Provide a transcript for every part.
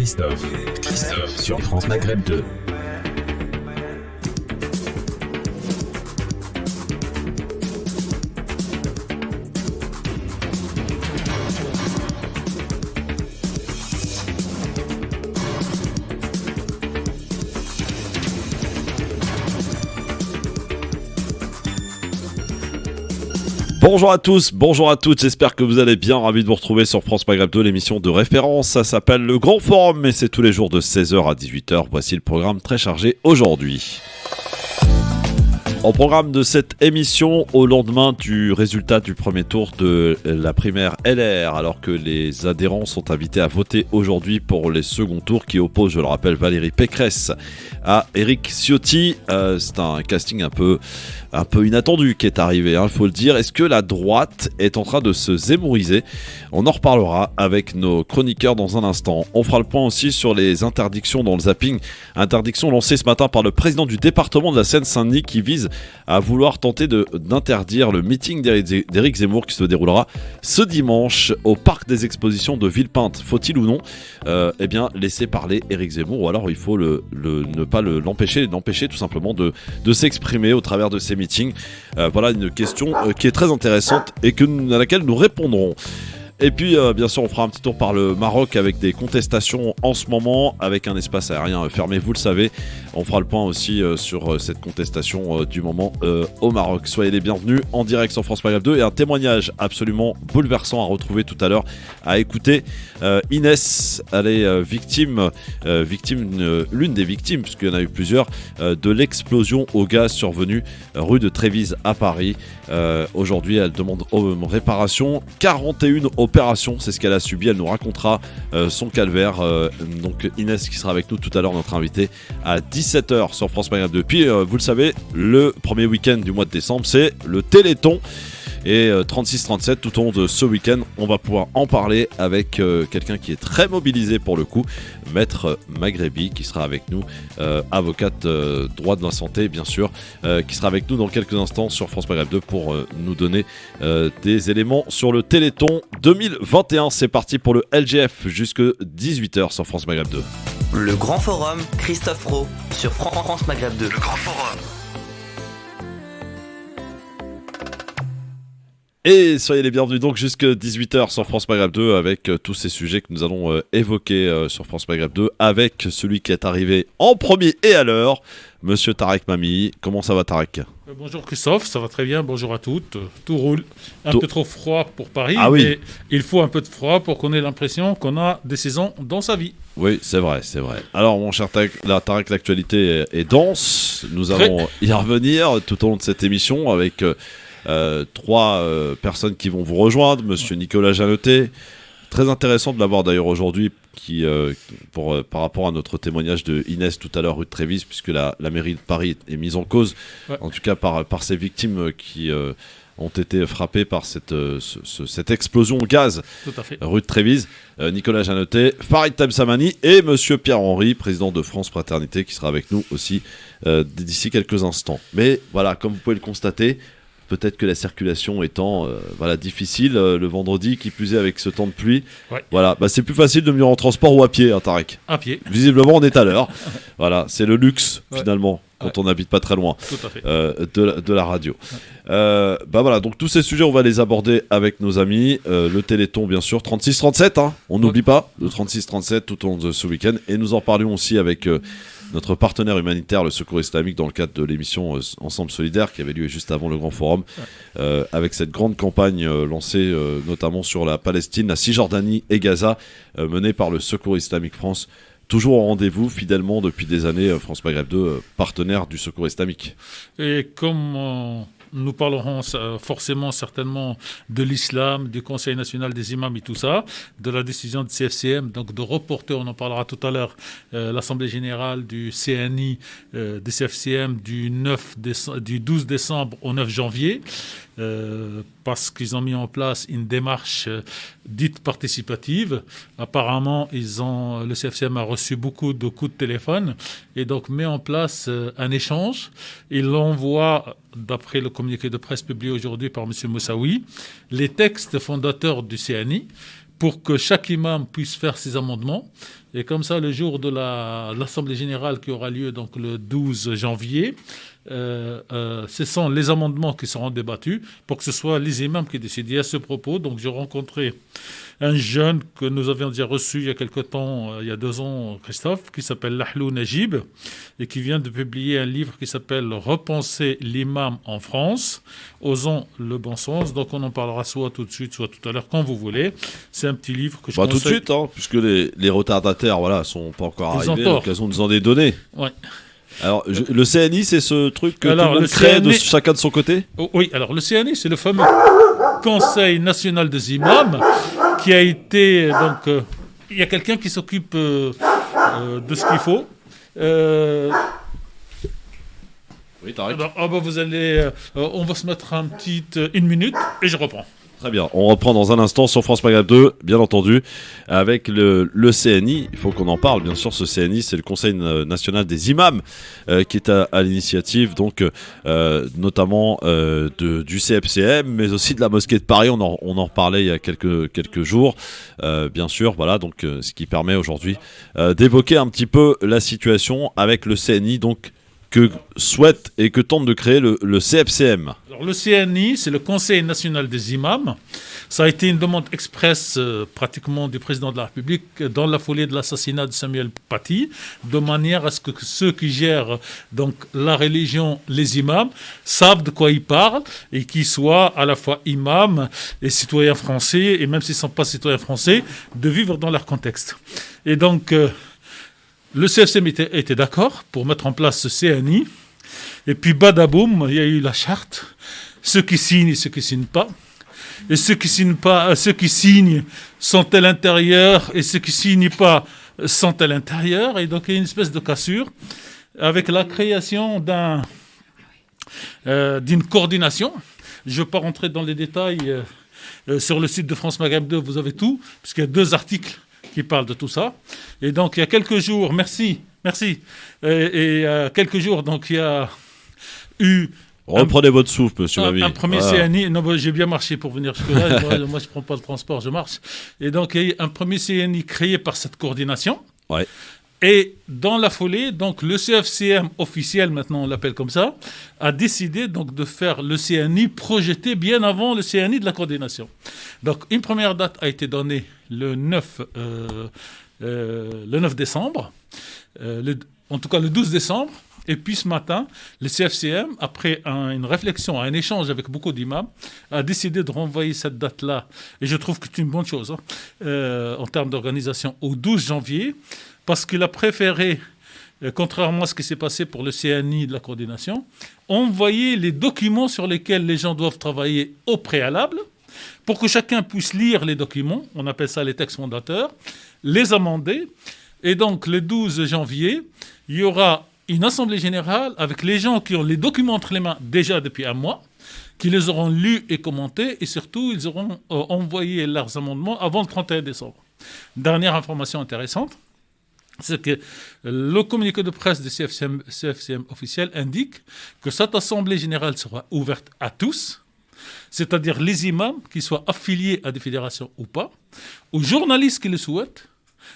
Christophe sur France Maghreb 2. Bonjour à tous, bonjour à toutes, j'espère que vous allez bien, ravi de vous retrouver sur France Maghreb 2, l'émission de référence, ça s'appelle Le Grand Forum et c'est tous les jours de 16h à 18h, voici le programme très chargé aujourd'hui. Au programme de cette émission, au lendemain du résultat du premier tour de la primaire LR, alors que les adhérents sont invités à voter aujourd'hui pour les seconds tours qui opposent, je le rappelle, Valérie Pécresse à Éric Ciotti. C'est un casting un peu inattendu qui est arrivé, il faut le dire. Est-ce que la droite est en train de se zémouriser ? On en reparlera avec nos chroniqueurs dans un instant. On fera le point aussi sur les interdictions dans le zapping. Interdiction lancée ce matin par le président du département de la Seine-Saint-Denis qui vise à vouloir tenter d'interdire le meeting d'Éric Zemmour qui se déroulera ce dimanche au parc des expositions de Villepinte. Faut-il ou non laisser parler Éric Zemmour, ou alors il faut ne pas l'empêcher tout simplement de s'exprimer au travers de ces meetings. Voilà une question qui est très intéressante et à laquelle nous répondrons. Et puis bien sûr on fera un petit tour par le Maroc avec des contestations en ce moment, avec un espace aérien fermé, vous le savez. On fera le point aussi sur cette contestation du moment au Maroc. Soyez les bienvenus en direct sur France Maghreb 2 et un témoignage absolument bouleversant à retrouver tout à l'heure, à écouter. Inès, elle est victime, l'une des victimes, puisqu'il y en a eu plusieurs, de l'explosion au gaz survenue rue de Trévise à Paris. Aujourd'hui elle demande réparation, 41 opération, c'est ce qu'elle a subi. Elle nous racontera son calvaire. Donc Inès qui sera avec nous tout à l'heure, notre invitée à 17h sur France Maghreb 2. Puis vous le savez, le premier week-end du mois de décembre, c'est le Téléthon. Et 36-37, tout au long de ce week-end, on va pouvoir en parler avec quelqu'un qui est très mobilisé pour le coup, Maître Maghrebi, qui sera avec nous, avocate droit de la santé bien sûr, qui sera avec nous dans quelques instants sur France Maghreb 2 pour nous donner des éléments sur le Téléthon 2021. C'est parti pour le LGF jusque 18h sur France Maghreb 2. Le Grand Forum, Christophe Rowe sur France Maghreb 2. Le Grand Forum. Et soyez les bienvenus donc jusqu'à 18h sur France Maghreb 2 avec tous ces sujets que nous allons évoquer sur France Maghreb 2 avec celui qui est arrivé en premier et à l'heure, Monsieur Tarek Mamie. Comment ça va Tarek ? Bonjour Christophe, ça va très bien, bonjour à toutes. Tout roule, peu trop froid pour Paris, mais il faut un peu de froid pour qu'on ait l'impression qu'on a des saisons dans sa vie. Oui, c'est vrai. Alors mon cher Tarek, l'actualité est dense, nous allons y revenir tout au long de cette émission avec... trois personnes qui vont vous rejoindre. Monsieur Nicolas Jeanneté, très intéressant de l'avoir d'ailleurs aujourd'hui par rapport à notre témoignage de Inès tout à l'heure rue de Trévise, puisque la mairie de Paris est mise en cause, en tout cas par ces victimes qui ont été frappées par cette explosion au gaz rue de Trévise. Nicolas Jeanneté, Farid Temsamani et Monsieur Pierre-Henri, président de France Fraternité, qui sera avec nous aussi d'ici quelques instants. Mais voilà, comme vous pouvez le constater, peut-être que la circulation étant difficile le vendredi, qui plus est avec ce temps de pluie. Ouais. Voilà, c'est plus facile de venir en transport ou à pied, Tarek. À pied. Visiblement, on est à l'heure. Voilà, c'est le luxe finalement quand on n'habite pas très loin de la radio. Ouais. Donc tous ces sujets, on va les aborder avec nos amis. Le Téléthon, bien sûr, 36-37, on n'oublie pas, le 36-37 tout au long de ce week-end. Et nous en parlions aussi avec... notre partenaire humanitaire, le Secours Islamique, dans le cadre de l'émission Ensemble Solidaire, qui avait lieu juste avant le Grand Forum, avec cette grande campagne lancée notamment sur la Palestine, la Cisjordanie et Gaza, menée par le Secours Islamique France. Toujours au rendez-vous, fidèlement, depuis des années, France Maghreb 2, partenaire du Secours Islamique. Et comme... nous parlerons forcément, certainement, de l'islam, du Conseil national des imams et tout ça, de la décision du CFCM, donc de reporter, on en parlera tout à l'heure, l'Assemblée générale du CNI, des CFCM du 12 décembre au 9 janvier. Parce qu'ils ont mis en place une démarche dite participative. Apparemment, le CFCM a reçu beaucoup de coups de téléphone et donc met en place un échange. Il l'envoie, d'après le communiqué de presse publié aujourd'hui par M. Moussaoui, les textes fondateurs du CNI pour que chaque imam puisse faire ses amendements. Et comme ça, le jour de l'Assemblée générale qui aura lieu donc le 12 janvier, ce sont les amendements qui seront débattus pour que ce soit les imams qui décident. Et à ce propos, donc, j'ai rencontré un jeune que nous avions déjà reçu il y a quelque temps, il y a 2 ans, Christophe, qui s'appelle Lahlou Najib et qui vient de publier un livre qui s'appelle « Repenser l'imam en France, osons le bon sens ». Donc on en parlera soit tout de suite, soit tout à l'heure, quand vous voulez. C'est un petit livre que je conseille. Tout de suite, puisque les retardataires sont pas encore Ils arrivés, à l'occasion de nous en donner. Ouais. Alors, le CNI, c'est ce truc que alors, tout le monde crée de chacun de son côté? Oui, alors le CNI, c'est le fameux Conseil national des imams qui a été... donc, il y a quelqu'un qui s'occupe de ce qu'il faut. Oui, t'arrêtes. Vous allez... on va se mettre une minute et je reprends. Très bien, on reprend dans un instant sur France Maghreb 2, bien entendu, avec le CNI. Il faut qu'on en parle, bien sûr. Ce CNI, c'est le Conseil national des imams, qui est à l'initiative, donc, notamment du CFCM, mais aussi de la mosquée de Paris. On en reparlait il y a quelques jours, bien sûr. Voilà, donc, ce qui permet aujourd'hui d'évoquer un petit peu la situation avec le CNI, donc, que souhaite et que tente de créer le CFCM. Alors, le CNI, c'est le Conseil national des imams. Ça a été une demande expresse pratiquement du président de la République dans la foulée de l'assassinat de Samuel Paty, de manière à ce que ceux qui gèrent donc la religion, les imams, savent de quoi ils parlent et qu'ils soient à la fois imams et citoyens français, et même s'ils ne sont pas citoyens français, de vivre dans leur contexte. Et donc... le CFCM était d'accord pour mettre en place ce CNI. Et puis, badaboum, il y a eu la charte. Ceux qui signent et ceux qui ne signent pas. Et ceux qui signent sont à l'intérieur et ceux qui ne signent pas sont à l'intérieur. Et donc, il y a une espèce de cassure avec la création d'une coordination. Je ne vais pas rentrer dans les détails. Sur le site de France Maghreb 2, vous avez tout, puisqu'il y a 2 articles qui parle de tout ça. Et donc, il y a quelques jours, merci. Et quelques jours, donc, il y a eu... Reprenez votre souffle, monsieur Mabi. Un premier CNI. Non, j'ai bien marché pour venir jusque-là. moi, je ne prends pas le transport, je marche. Et donc, il y a eu un premier CNI créé par cette coordination. Ouais. Et dans la foulée, donc, le CFCM officiel, maintenant on l'appelle comme ça, a décidé donc de faire le CNI projeté bien avant le CNI de la coordination. Donc, une première date a été donnée le 9 décembre, en tout cas le 12 décembre. Et puis ce matin, le CFCM, après une réflexion, un échange avec beaucoup d'imams, a décidé de renvoyer cette date-là. Et je trouve que c'est une bonne chose en termes d'organisation, au 12 janvier, parce qu'il a préféré, contrairement à ce qui s'est passé pour le CNI de la coordination, envoyer les documents sur lesquels les gens doivent travailler au préalable, pour que chacun puisse lire les documents, on appelle ça les textes fondateurs, les amender. Et donc, le 12 janvier, il y aura une assemblée générale avec les gens qui ont les documents entre les mains déjà depuis un mois, qui les auront lus et commentés, et surtout, ils auront envoyé leurs amendements avant le 31 décembre. Dernière information intéressante, c'est que le communiqué de presse du CFCM officiel indique que cette assemblée générale sera ouverte à tous, c'est-à-dire les imams qui soient affiliés à des fédérations ou pas, aux journalistes qui le souhaitent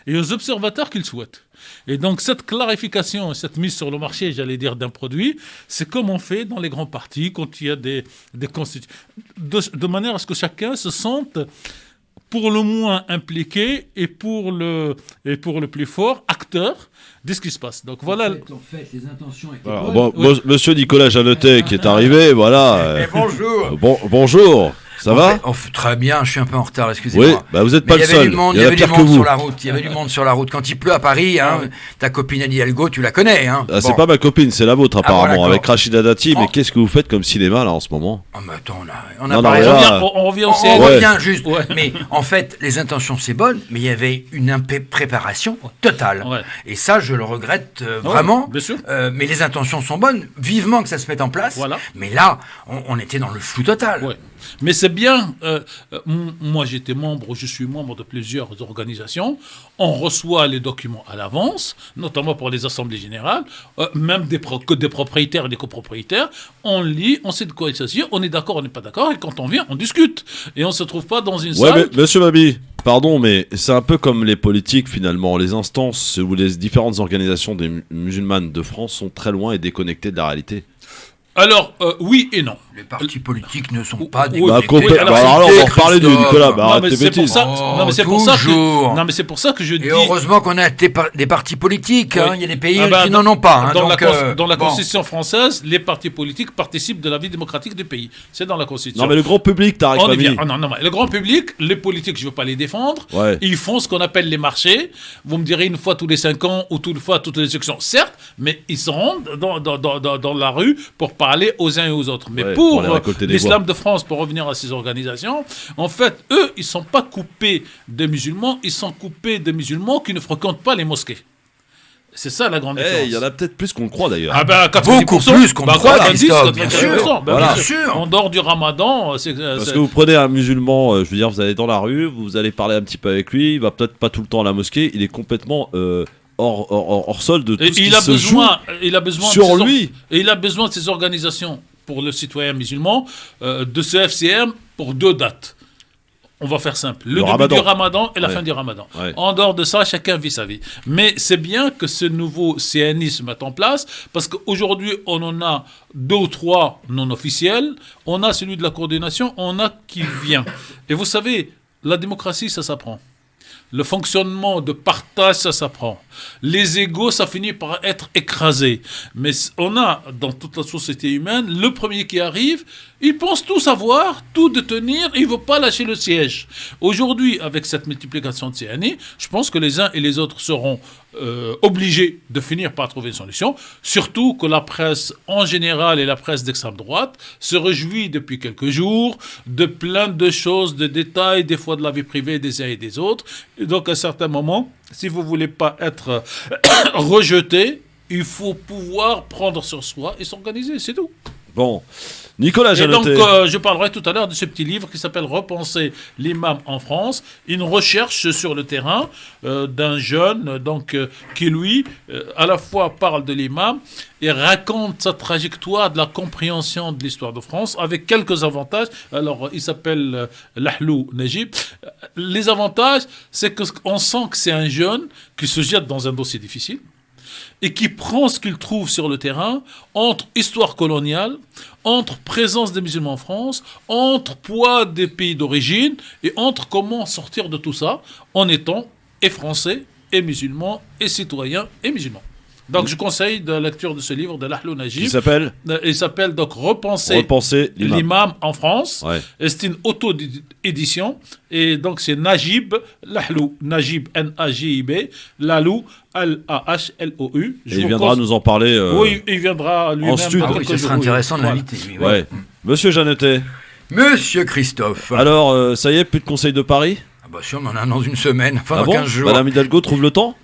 et aux observateurs qui le souhaitent. Et donc cette clarification, cette mise sur le marché, j'allais dire, d'un produit, c'est comme on fait dans les grands partis quand il y a des constitutions, de manière à ce que chacun se sente pour le moins impliqué et pour le plus fort acteur de ce qui se passe. Donc voilà. En fait, les intentions étaient Voilà. bonnes. Bon, monsieur Nicolas Jeannetet qui est arrivé, voilà. Bonjour. Bonjour. Ça va? Très bien, je suis un peu en retard, excusez-moi. Oui, bah vous n'êtes pas le seul. Il y avait du monde sur la route. Il y avait du monde sur la route. Quand il pleut à Paris, ta copine Annie Hidalgo, tu la connais. C'est pas ma copine, c'est la vôtre apparemment, bon, avec Rachida Dati. Mais qu'est-ce que vous faites comme cinéma là en ce moment? Mais attends, on a parlé. On revient au CNI. On revient juste. Ouais. Mais en fait, les intentions c'est bonne, mais il y avait une impréparation totale. Ouais. Et ça, je le regrette vraiment. Bien sûr. Mais les intentions sont bonnes. Vivement que ça se mette en place. Voilà. Mais là, on était dans le flou total. Ouais. Mais c'est bien, moi je suis membre de plusieurs organisations, on reçoit les documents à l'avance, notamment pour les assemblées générales, même des propriétaires et des copropriétaires, on lit, on sait de quoi il s'agit, on est d'accord, on n'est pas d'accord, et quand on vient, on discute. Et on ne se trouve pas dans une salle... Mais, monsieur Babi, pardon, mais c'est un peu comme les politiques finalement. Les instances ou les différentes organisations des musulmanes de France sont très loin et déconnectées de la réalité. Alors, oui et non. Les partis politiques ne sont pas Oui, déconnectés. Alors, on va reparler du Nicolas. Non, mais c'est pour ça. Non, mais c'est pour ça que je dis. Et heureusement qu'on a des partis politiques. Oui. Il y a des pays qui n'en ont pas. Dans la Constitution française, les partis politiques participent de la vie démocratique du pays. C'est dans la Constitution. Non, mais le grand public, Tarek Fahmy. Non, le grand public, les politiques, je ne veux pas les défendre. Ouais. Ils font ce qu'on appelle les marchés. Vous me direz une fois tous les 5 ans ou une fois toutes les élections. Certes, mais ils se rendent dans la rue pour parler aux uns et aux autres. Mais pour l'islam de France, pour revenir à ces organisations, en fait, eux, ils ne sont pas coupés des musulmans, ils sont coupés des musulmans qui ne fréquentent pas les mosquées. C'est ça la grande différence. Il y en a peut-être plus qu'on le croit d'ailleurs. Ah ben, beaucoup plus qu'on le croit, Christophe, bien sûr. Bien sûr. En dehors du ramadan, parce que vous prenez un musulman, je veux dire, vous allez dans la rue, vous allez parler un petit peu avec lui, il va peut-être pas tout le temps à la mosquée, il est complètement hors sol de tout ce qui se joue sur lui. Et il a besoin de ces organisations pour le citoyen musulman, de ce FCM pour 2 dates. On va faire simple. Le début du Ramadan et la fin du Ramadan. Ouais. En dehors de ça, chacun vit sa vie. Mais c'est bien que ce nouveau CNI se mette en place, parce qu'aujourd'hui, on en a 2 ou 3 non officiels. On a celui de la coordination, on a qui vient. Et vous savez, la démocratie, ça s'apprend. Le fonctionnement de partage, ça s'apprend. Les égos, ça finit par être écrasé. Mais on a, dans toute la société humaine, le premier qui arrive, il pense tout savoir, tout détenir, il ne veut pas lâcher le siège. Aujourd'hui, avec cette multiplication de CNI, je pense que les uns et les autres seront obligés de finir par trouver une solution. Surtout que la presse en général et la presse d'extrême droite se réjouit depuis quelques jours de plein de choses, de détails, des fois de la vie privée des uns et des autres. Et donc, à un certain moment, si vous ne voulez pas être rejeté, il faut pouvoir prendre sur soi et s'organiser, c'est tout. Bon, Nicolas Jeannotet. Et donc, je parlerai tout à l'heure de ce petit livre qui s'appelle « Repenser l'imam en France », une recherche sur le terrain d'un jeune qui, lui, à la fois parle de l'imam et raconte sa trajectoire de la compréhension de l'histoire de France avec quelques avantages. Alors, il s'appelle Lahlou Najib. Les avantages, c'est qu'on sent que c'est un jeune qui se jette dans un dossier difficile et qui prend ce qu'il trouve sur le terrain entre histoire coloniale, entre présence des musulmans en France, entre poids des pays d'origine et entre comment sortir de tout ça en étant et français et musulman et citoyen et musulman. Donc je conseille la lecture de ce livre de Lahlou Najib. Il s'appelle donc Repenser l'imam en France. Ouais. Et c'est une auto-édition. Et donc c'est Najib, Lahlou, Najib, N-A-J-I-B, Lahlou, L-A-H-L-O-U. Et il viendra nous en parler. Oui, il viendra lui-même. En studio. Ah oui, ce serait intéressant de l'inviter. Ouais. Monsieur Jeannotet. Monsieur Christophe. Alors, ça y est, plus de conseils de Paris ? Ah bah si, on en a un dans une semaine, enfin dans 15 jours. Madame Hidalgo trouve le temps ?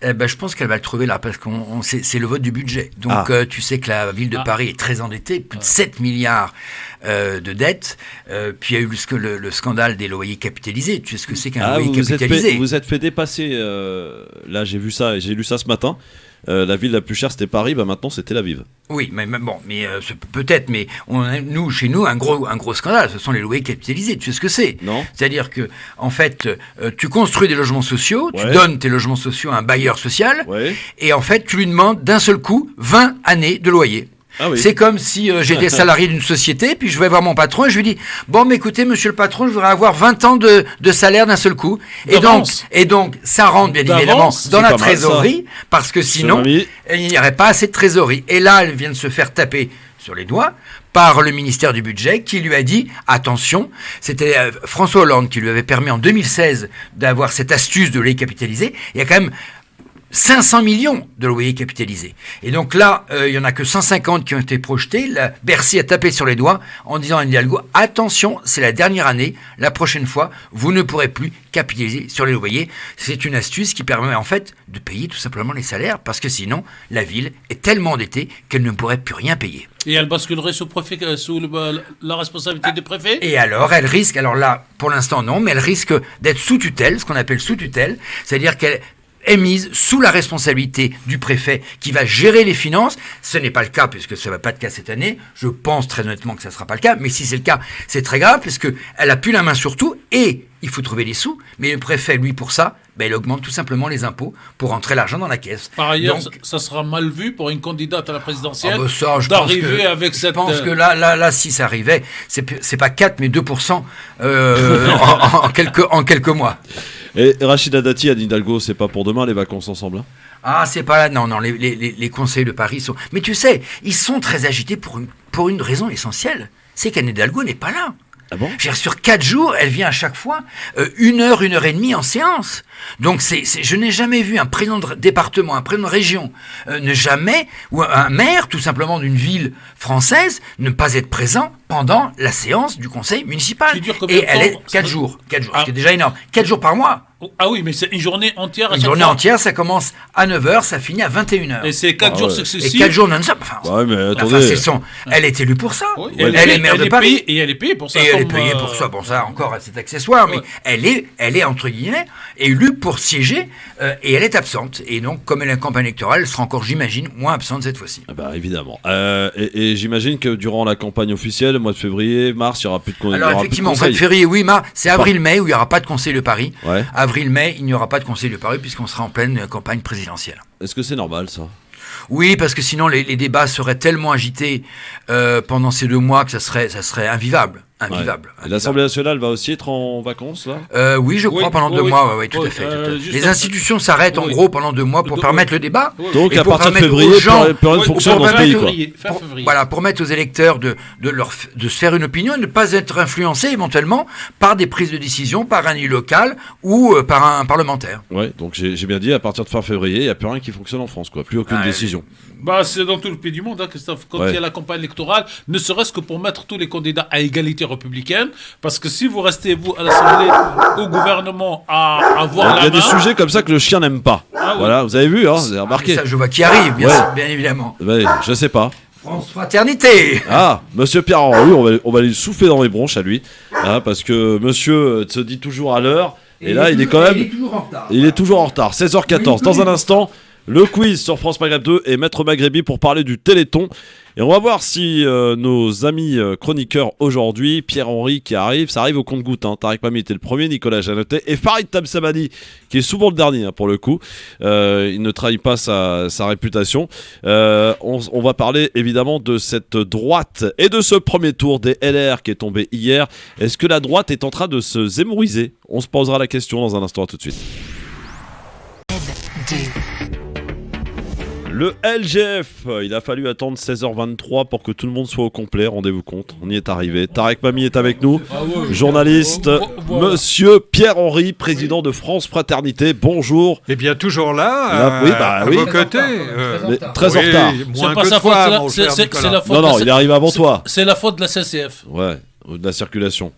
Je pense qu'elle va le trouver là, parce que c'est le vote du budget. Donc tu sais que la ville de Paris est très endettée, plus de 7 milliards de dettes. Puis il y a eu le scandale des loyers capitalisés. Tu sais ce que c'est qu'un loyer capitalisé ? Vous vous êtes fait dépasser. Là, j'ai vu ça, j'ai lu ça ce matin. La ville la plus chère, c'était Paris, maintenant c'est Tel Aviv. Oui, mais peut-être, mais chez nous, un gros scandale, ce sont les loyers capitalisés. Tu sais ce que c'est ? Non. C'est-à-dire que, en fait, tu construis des logements sociaux, tu donnes tes logements sociaux à un bailleur social, et en fait, tu lui demandes d'un seul coup 20 années de loyer. Ah oui. C'est comme si j'étais salarié d'une société, puis je vais voir mon patron et je lui dis « Bon, mais écoutez, monsieur le patron, je voudrais avoir 20 ans de salaire d'un seul coup. » Et donc, ça rentre bien évidemment dans la trésorerie, parce que sinon, il n'y aurait pas assez de trésorerie. Et là, elle vient de se faire taper sur les doigts par le ministère du Budget qui lui a dit « Attention », c'était François Hollande qui lui avait permis en 2016 d'avoir cette astuce de les capitaliser. Il y a quand même 500 millions de loyers capitalisés. Et donc là, il n'y en a que 150 qui ont été projetés. Bercy a tapé sur les doigts en disant à Anne Hidalgo, attention, c'est la dernière année, la prochaine fois, vous ne pourrez plus capitaliser sur les loyers. C'est une astuce qui permet en fait de payer tout simplement les salaires, parce que sinon, la ville est tellement endettée qu'elle ne pourrait plus rien payer. Et elle basculerait sous la responsabilité des préfets ? Et alors, elle risque, alors là, pour l'instant non, mais elle risque d'être sous tutelle, ce qu'on appelle sous tutelle, c'est-à-dire qu'elle est mise sous la responsabilité du préfet qui va gérer les finances. Ce n'est pas le cas, puisque ça ne va pas être le cas cette année. Je pense très honnêtement que ça ne sera pas le cas, mais si c'est le cas, c'est très grave, puisqu'elle n'a plus la main sur tout, et il faut trouver les sous, mais le préfet, lui, pour ça, il augmente tout simplement les impôts pour rentrer l'argent dans la caisse. Par ailleurs, donc, ça sera mal vu pour une candidate à la présidentielle d'arriver avec cette... Je pense que là, si ça arrivait, c'est pas 4, mais 2% en quelques mois. Et Rachida Dati, Anne Hidalgo, c'est pas pour demain les vacances ensemble, hein? Ah, c'est pas là. Non, les conseillers de Paris sont... Mais tu sais, ils sont très agités pour une raison essentielle. C'est qu'Anne Hidalgo n'est pas là. Ah bon ? Sur 4 jours, elle vient à chaque fois 1 heure, 1 heure et demie en séance. Donc je n'ai jamais vu un président de département, un président de région, ou un maire tout simplement d'une ville française ne pas être présent pendant la séance du conseil municipal. Et elle est 4 jours, ce qui est déjà énorme. 4 jours par mois. Ah oui, mais c'est une journée entière à chaque fois. Une journée entière, ça commence à 9h, ça finit à 21h. Et c'est 4 jours successifs. Et 4 jours non-stop. Mais attendez. Elle est élue pour ça. Oui, elle est maire de Paris. Et elle est payée pour ça. Et elle est payée pour ça. Bon, ça encore, c'est accessoire, mais elle est entre guillemets élue pour siéger et elle est absente. Et donc, comme elle est en campagne électorale, elle sera encore, j'imagine, moins absente cette fois-ci. Évidemment. Et j'imagine que durant la campagne officielle, le mois de février, mars, il n'y aura plus de conseil. Alors effectivement, en fait, février, oui, mars, c'est avril-mai où il n'y aura pas de conseil de Paris. Ouais. Avril-mai, il n'y aura pas de conseil de Paris puisqu'on sera en pleine campagne présidentielle. Est-ce que c'est normal, ça ? Oui, parce que sinon les débats seraient tellement agités pendant ces 2 mois que ça serait invivable. Et l'Assemblée nationale va aussi être en vacances, là ? Oui, je crois, pendant 2 mois, tout à fait. Les institutions s'arrêtent en gros pendant 2 mois pour permettre le débat. Donc à partir de février, plus rien ne fonctionne dans ce pays, quoi. Voilà, pour permettre aux électeurs de se faire une opinion et ne pas être influencés éventuellement par des prises de décision, par un élu local ou par un parlementaire. Ouais, donc j'ai bien dit, à partir de fin février, il n'y a plus rien qui fonctionne en France, quoi. Plus aucune décision. C'est dans tout le pays du monde, hein, Christophe. Quand il y a la campagne électorale, ne serait-ce que pour mettre tous les candidats à égalité républicaine, parce que si vous restez, vous, à l'Assemblée, au gouvernement, à avoir la main... Il y a des sujets comme ça que le chien n'aime pas. Voilà, vous avez vu, hein, vous avez remarqué. Ça, je vois qui arrive, bien évidemment. Je sais pas. France Fraternité. Monsieur Pierre-Henri, on va lui souffler dans les bronches à lui, parce que monsieur se dit toujours à l'heure, et là, il est quand même... Il est toujours en retard. 16h14. Dans un instant, le quiz sur France Maghreb 2 et Maître Maghrébi pour parler du Téléthon. Et on va voir si nos amis chroniqueurs aujourd'hui, Pierre-Henri qui arrive, ça arrive au compte-gouttes. Tarek Mami était le premier, Nicolas Janotet et Farid Tamsamani qui est souvent le dernier pour le coup. Il ne trahit pas sa réputation. On va parler évidemment de cette droite et de ce premier tour des LR qui est tombé hier. Est-ce que la droite est en train de se zémouriser ? On se posera la question dans un instant, à tout de suite. Le LGF, il a fallu attendre 16h23 pour que tout le monde soit au complet, rendez-vous compte, on y est arrivé. Tarek Mami est avec nous, journaliste, monsieur Pierre-Henri, président de France Fraternité, bonjour. Eh bien, toujours là, à vos côtés. Très en retard. Moins que toi, mon cher Nicolas. Non, il est arrivé avant toi. C'est la faute de la CCF. Ouais, de la circulation.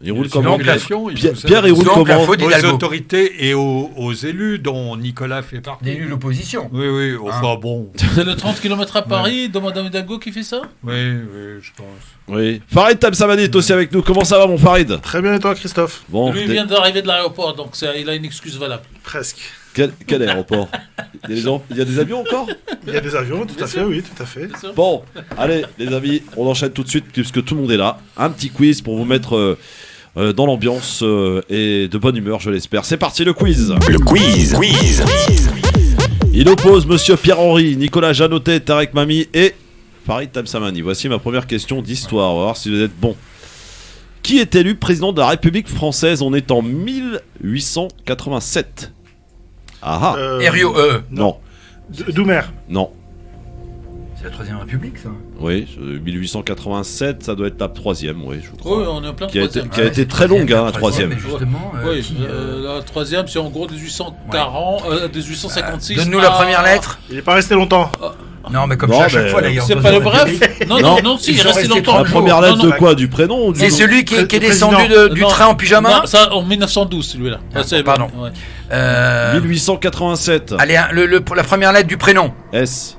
Il roule comment Pierre, il roule comment aux autorités et aux élus dont Nicolas fait partie. D'élus de l'opposition. Oui, enfin bon. C'est le 30 km à Paris de Madame Hidalgo qui fait ça ? Oui, je pense. Oui. Farid Tamsamani est aussi avec nous. Comment ça va, mon Farid ? Très bien, et toi, Christophe ? Bon, lui vient d'arriver de l'aéroport, donc il a une excuse valable. Presque. Quel aéroport ? Il y a des avions encore ? Il y a des avions, tout à fait, oui, tout à fait. Bon, allez, les amis, on enchaîne tout de suite puisque tout le monde est là. Un petit quiz pour vous mettre dans l'ambiance et de bonne humeur, je l'espère. C'est parti, le quiz. Le quiz. Il oppose monsieur Pierre-Henri, Nicolas Janotet, Tarek Mami et Farid Tamsamani. Voici ma première question d'histoire. On va voir si vous êtes bons. Qui est élu président de la République française ? On est en 1887. Herriot, non. Doumer. Non. C'est la Troisième République, ça. Oui, 1887, ça doit être la troisième, oui, je crois. Oui, on est en plein Qui a été, troisième. qui a été très longue, hein, la troisième. Mais justement, Oui, la troisième, c'est en gros 1840, 1856. Donne-nous la première lettre. Il n'est pas resté longtemps. Non, mais comme Non, ça, à chaque mais fois, d'ailleurs. C'est pas le bref. Non, si, il est resté longtemps. La première lettre de quoi? Du prénom ou du C'est nom? celui qui est Le descendu président. du train en pyjama. Non, ça en 1912, celui-là. Pardon. Ouais. 1887. Allez, la première lettre du prénom. S.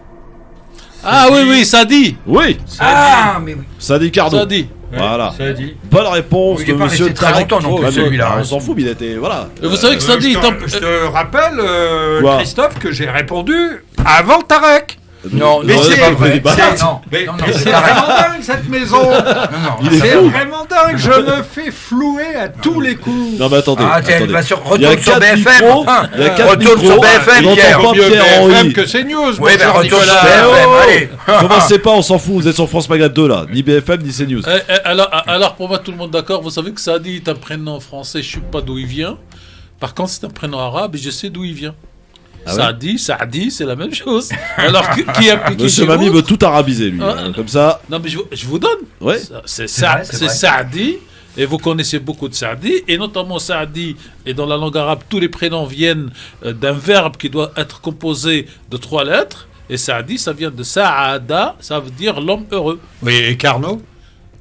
Ah oui, ça dit. Oui, Ah, mais oui. Sadi Cardo. Ça dit. Voilà. Ça a dit. Bonne réponse Il est de pas monsieur resté très Tarek. longtemps non plus, Ah, celui-là. On s'en fout, mais il était. Voilà. Et vous savez que ça dit. Je te rappelle, Quoi Christophe, que j'ai répondu avant Tarek. Non, Mais c'est c'est pas pas vrai. vrai. Non, Mais, non, mais c'est c'est pas vraiment vrai. dingue cette maison. Il est C'est fou. vraiment dingue. Je me fais flouer à tous les coups. Non, mais attendez. Ah, tiens, attendez. va sur Il y a retourne sur 4 BFM. micros, Hein. il y a 4 Retourne micros, sur BFM, on n'entend Pierre. pas Mieux Pierre BFM Henry. que CNews. Oui, ben retourne sur Nicolas. BFM, allez. Commencez pas, on s'en fout, vous êtes sur France Maghreb 2 là, ni BFM ni CNews. Alors, pour moi, tout le monde d'accord, vous savez que Saadi est un prénom français, je sais pas d'où il vient. Par contre, c'est un prénom arabe et je sais d'où il vient. Ah ouais Saadi, c'est la même chose. Alors, qui est appliqué Monsieur chez Mami vous veut tout arabiser lui, Ah. hein, comme ça. Non, mais je vous donne. Ouais. C'est vrai, c'est vrai. Saadi. Et vous connaissez beaucoup de Saadi, et notamment Saadi, et dans la langue arabe, tous les prénoms viennent d'un verbe qui doit être composé de 3 lettres. Et Saadi, ça vient de Saada, ça veut dire l'homme heureux. Oui, et Carnot.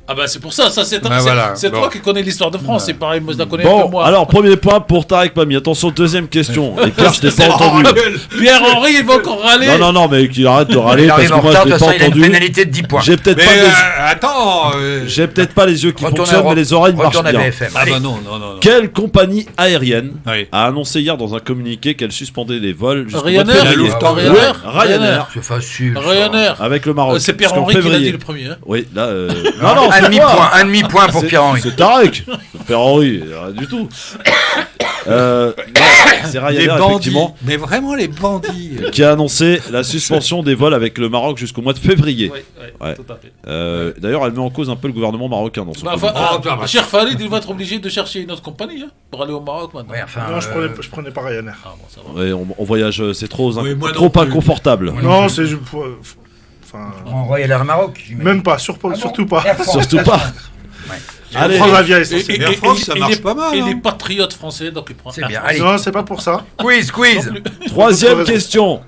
Ah bah c'est pour ça, c'est voilà, c'est bon. toi qui connais l'histoire de France, c'est pareil, moi je la connais Bon, que moi. alors premier point pour Tarek Mami. Attention, deuxième question. Et Pierre, je t'ai pas entendu. Pierre-Henri, il va encore râler. Non, mais qu'il arrête de râler Il parce arrive que en moi retard, je de l'ai toute pas façon, il a une entendu. pénalité de 10 points. J'ai peut-être Mais pas les... attends. J'ai peut-être pas les yeux qui Retourne fonctionnent, mais les oreilles marchent Retourne à bien. BFM. Ah Allez. bah non. Quelle compagnie aérienne Oui. a annoncé hier dans un communiqué qu'elle suspendait les vols jusqu'au mois de Ryanair, février? La Lufthansa. Ryanair, Ryanair. C'est facile. ça. Ryanair. Avec le Maroc. C'est jusqu'en Pierre-Henri qui l'a février. dit le premier. Hein. Oui, là. Non, c'est toi. un demi-point pour C'est- Pierre-Henri. C'est Tarek. Pierre-Henri, rien du tout. Non, c'est Les Ryanair, bandits. effectivement, Mais vraiment les bandits. qui a annoncé la suspension des vols avec le Maroc jusqu'au mois de février. Oui, Ouais. tout à fait. D'ailleurs, elle met en cause un peu le gouvernement marocain dans son Bah, communiqué. cher Farid, il va être obligé de chercher une autre compagnie hein, pour aller au Maroc maintenant. Ouais, enfin, Non, je prenais pas Ryanair. Ah bon, ça va. Ouais, on voyage, c'est trop, Oui, moi trop non plus. inconfortable. Non, c'est. Enfin. on va y aller au Maroc. j'imagine. Même pas, bon surtout pas. Air France. Surtout pas. Allez, Allez, prendre l'avion essentiel. Air France, ça marche pas mal, Il hein. est patriote français, donc il prend. C'est Air bien. France. Allez, Non, c'est pas pour ça. quiz. troisième raison. question.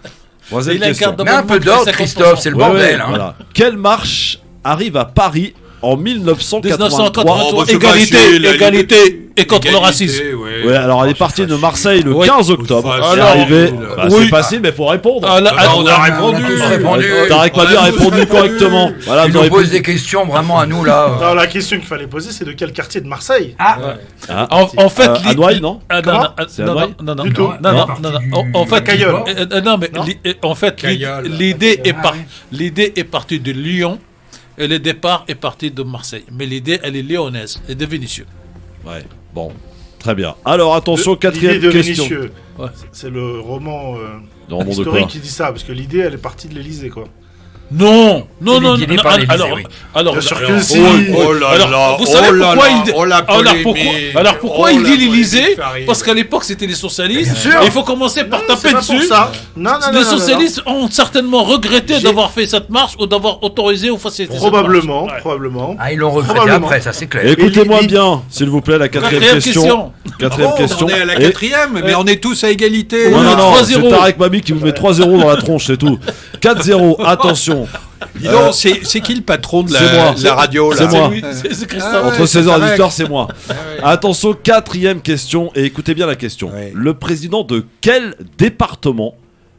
Troisième Il a une question. carte Mais un peu d'abonnement d'ordre, de 50%. Christophe, c'est le Ouais, bordel. ouais, hein. voilà. Quelle marche arrive à Paris en 1983? 1983, Oh, bah, c'est égalité, facile, égalité et contre le Égalité, racisme. Ouais, alors elle est partie de Marseille le Oui. 15 octobre. Facile. Elle est Alors, arrivée. Bah, oui. c'est facile, mais faut répondre. Ah, là, on a répondu. On a tous répondu. Tarek Mami a répondu correctement. Voilà, Tu vous nous aurez poses pu- des questions vraiment à nous là. Non, la question qu'il fallait poser, c'est de quel quartier de Marseille? Ah, Ah, En fait, à Noailles, non? Ah, non, Comment non, C'est à non, Noailles non, non, Du tout. non, non, Non. non, non. En fait, Cailleul. non, mais Non. en fait, Cailleul. l'idée est Ah, oui. l'idée est partie de Lyon et le départ est parti de Marseille. Mais l'idée, elle est lyonnaise et de Vénitieux. Ouais. Bon, très bien. Alors attention, L'idée quatrième de question. Vénitieux. Ouais. C'est le roman Dans le monde de historique quoi? qui dit ça, parce que l'idée, elle est partie de l'Élysée, quoi. Non, non, non, guidé non. par l'Élysée, Alors, oui. alors, Bien sûr alors, que si. Oh là là, alors, vous oh savez là pourquoi là, il dit. oh la polémique. Alors pourquoi Oh il la dit l'Élysée? polémique arrive. Parce qu'à l'époque c'était les socialistes. Bien sûr. Et il faut commencer par Non, taper c'est pas pour dessus. ça. Non, non, non, Les non, non, socialistes ont certainement regretté J'ai- d'avoir fait cette marche ou d'avoir autorisé ou facilité non. cette Probablement, marche. Ouais. probablement. Ah, ils l'ont regretté Probablement. après, ça c'est clair. Écoutez-moi Et bien, s'il vous plaît, la quatrième Quatrième question. question. Quatrième Bon, question. on est à la Et- quatrième, mais on est tous à égalité. Non, non, non, 3-0. c'est Tarek Mami qui vous met 3-0 dans la tronche, c'est tout. 4-0, attention. Dis donc, c'est qui le patron de c'est moi. la radio là C'est moi. Oui, c'est Christophe. Ah ouais, Entre c'est 16h et Tarek. 18h, c'est moi. Attention, quatrième question, et écoutez bien la question. Ouais. Le président de quel département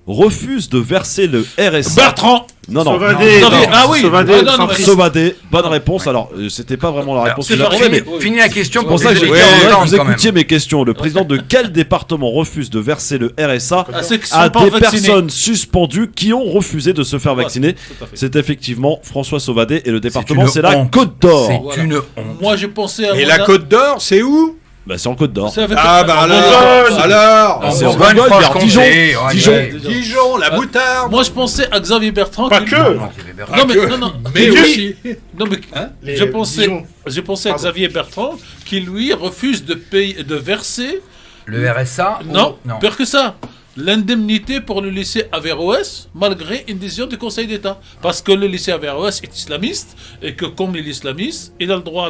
refuse de verser le RSA? Bertrand. Non, non. Sauvadé. Non, non, ah oui. Sauvadé, Ah, non, non, sans mais- prise. Sauvadé, bonne réponse. Alors, c'était pas vraiment la réponse c'est qu'il a pas trouvée, mais fini. Finis la question c'est pour ça que j'ai les dit gens que vous entendent, quand même. écoutiez mes questions. Le président de quel département refuse de verser le RSA À ceux qui sont à pas des vaccinés. personnes suspendues qui ont refusé de se faire vacciner? Tout à fait. C'est effectivement François Sauvadé et le département, une c'est la honte. Côte d'Or. C'est Voilà. une honte. Moi j'ai pensé à. Et mon la a- Côte d'Or, c'est où? Bah, c'est en Côte d'Or. c'est avec- Ah bah en alors, Bourgogne. alors Ah, c'est en Bourgogne, Bourgogne, vers Franche-Comté, Dijon. ouais, Dijon. ouais. Dijon, la moutarde. Moi je pensais à Xavier Bertrand. Pas qui- que. Non, c'est Bertrand. Non mais non. Mais lui- aussi. Non mais Les je pensais Dijon. à Pardon. Xavier Bertrand qui lui refuse de payer de verser. Le RSA Non, non. pire que ça. l'indemnité pour le lycée Averroès, malgré une décision du Conseil d'État. Parce que le lycée Averroès est islamiste, et que comme il est islamiste, il a le droit